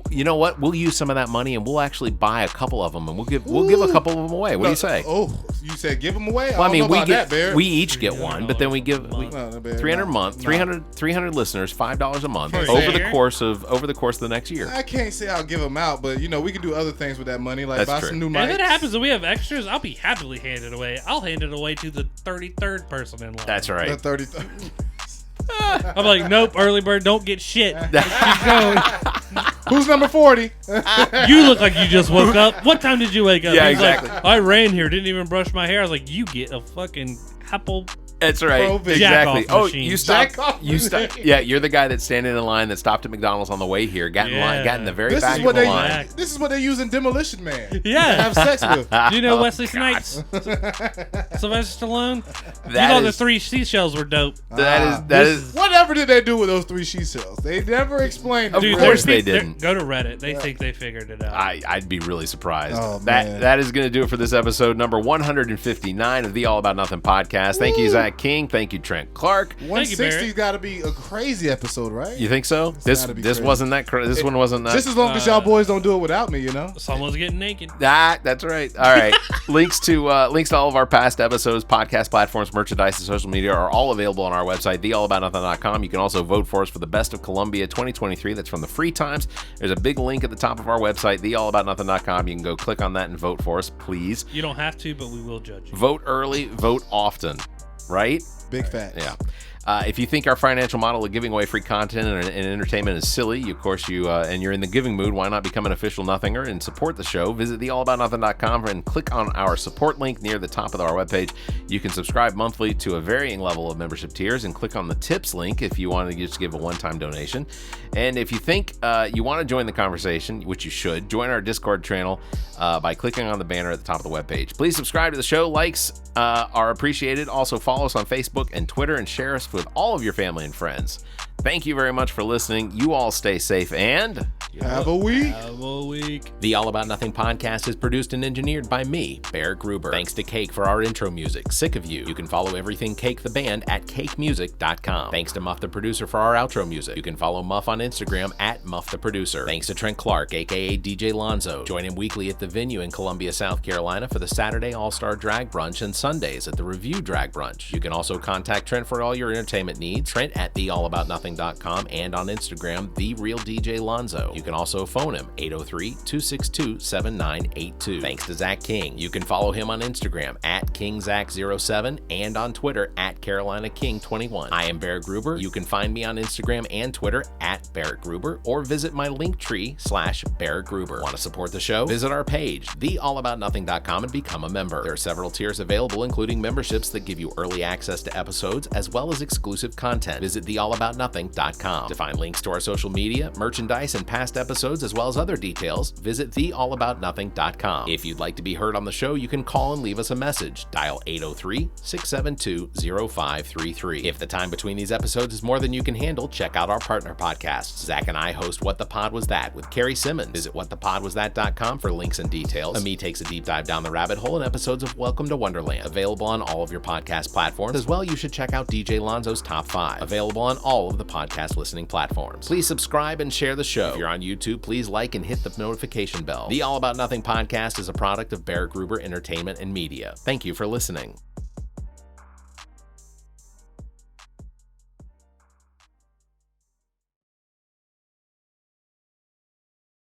you know what? We'll use some of that money and we'll actually buy a couple of them and we'll give a couple of them away. What do you say? Oh, you said give them away? Well, I mean, we we each get one, but then we give $300 300 a month, 300 listeners, $5 a month For a over the year? course of the next year. I can't say I'll give them out, but we can do other things with that money, like That's buy true. some new And mics. if it happens and we have extras, I'll be happily hand it away. I'll hand it away to the 33rd person in line. That's The right. 30. I'm like, nope, early bird, don't get shit. Keep going. Who's number 40? You look like you just woke up. What time did you wake up? Yeah, He's like, exactly. I ran here, didn't even brush my hair. I was like, you get a fucking Apple. That's right. Provision. Exactly. Jack-off Oh, machine. you stopped. Jack-off You stopped. Yeah, you're the guy that's standing in line that stopped at McDonald's on the way here. Got in line. Got in the very This back is of what the they line. this is what they use in Demolition Man. To Yeah. have sex with. Do you know Wesley Snipes? Sylvester Stallone? You That thought the is- 3 seashells were dope. That This is. Whatever did they do with those 3 she shells? They never explained. Of it. Dude, course there's they pe- didn't. Go to Reddit. They think they figured it out. I'd be really surprised. Oh, man. That is going to do it for this episode number 159 of the All About Nothing podcast. Thank you, Zach Zach King. Thank you, Trent Clark. 160's got to be a crazy episode, right? You think so? This crazy. wasn't that. This one wasn't that. Just as long as y'all boys don't do it without me, Someone's getting naked. That's right. All right. links to all of our past episodes, podcast platforms, merchandise, and social media are all available on our website, theallaboutnothing.com. You can also vote for us for the Best of Columbia 2023. That's from the Free Times. There's a big link at the top of our website, theallaboutnothing.com. You can go click on that and vote for us, please. You don't have to, but we will judge you. Vote early, vote often, right? Big facts. Yeah. If you think our financial model of giving away free content and entertainment is silly, of course and you're in the giving mood, why not become an official Nothinger and support the show? Visit theallaboutnothing.com and click on our support link near the top of our webpage. You can subscribe monthly to a varying level of membership tiers and click on the tips link if you want to just give a one-time donation. And if you think you want to join the conversation, which you should, join our Discord channel by clicking on the banner at the top of the webpage. Please subscribe to the show. Likes are appreciated. Also follow us on Facebook and Twitter and share us with all of your family and friends. Thank you very much for listening. You all stay safe and have a week. The All About Nothing podcast is produced and engineered by me, Bear Gruber. Thanks to Cake for our intro music, Sick of You. You can follow everything Cake the band at cakemusic.com. Thanks to Muff the producer for our outro music. You can follow Muff on Instagram at Muff the producer. Thanks to Trent Clark, aka DJ Lonzo. Join him weekly at the venue in Columbia, South Carolina for the Saturday All-Star Drag Brunch and Sundays at the Review Drag Brunch. You can also contact Trent for all your entertainment needs. Trent at theallaboutnothing.com and on Instagram, TheRealDJLonzo. You can also phone him, 803-262-7982. Thanks to Zach King. You can follow him on Instagram at KingZach07 and on Twitter at CarolinaKing21. I am Barrett Gruber. You can find me on Instagram and Twitter at Barrett Gruber or visit my Linktree /Barrett Gruber. Want to support the show? Visit our page, theallaboutnothing.com, and become a member. There are several tiers available, including memberships that give you early access to episodes as well as exclusive content. Visit theallaboutnothing.com. To find links to our social media, merchandise, and past episodes, as well as other details, visit theallaboutnothing.com. If you'd like to be heard on the show, you can call and leave us a message. Dial 803-672-0533. If the time between these episodes is more than you can handle, check out our partner podcasts. Zach and I host What the Pod Was That with Carrie Simmons. Visit whatthepodwasthat.com for links and details. Ami takes a deep dive down the rabbit hole in episodes of Welcome to Wonderland. Available on all of your podcast platforms. As well, you should check out DJ Lonzo's Top 5. Available on all of the podcast listening platforms. Please subscribe and share the show. If you're on YouTube, please like and hit the notification bell. The All About Nothing podcast is a product of Bear Gruber Entertainment and Media. Thank you for listening.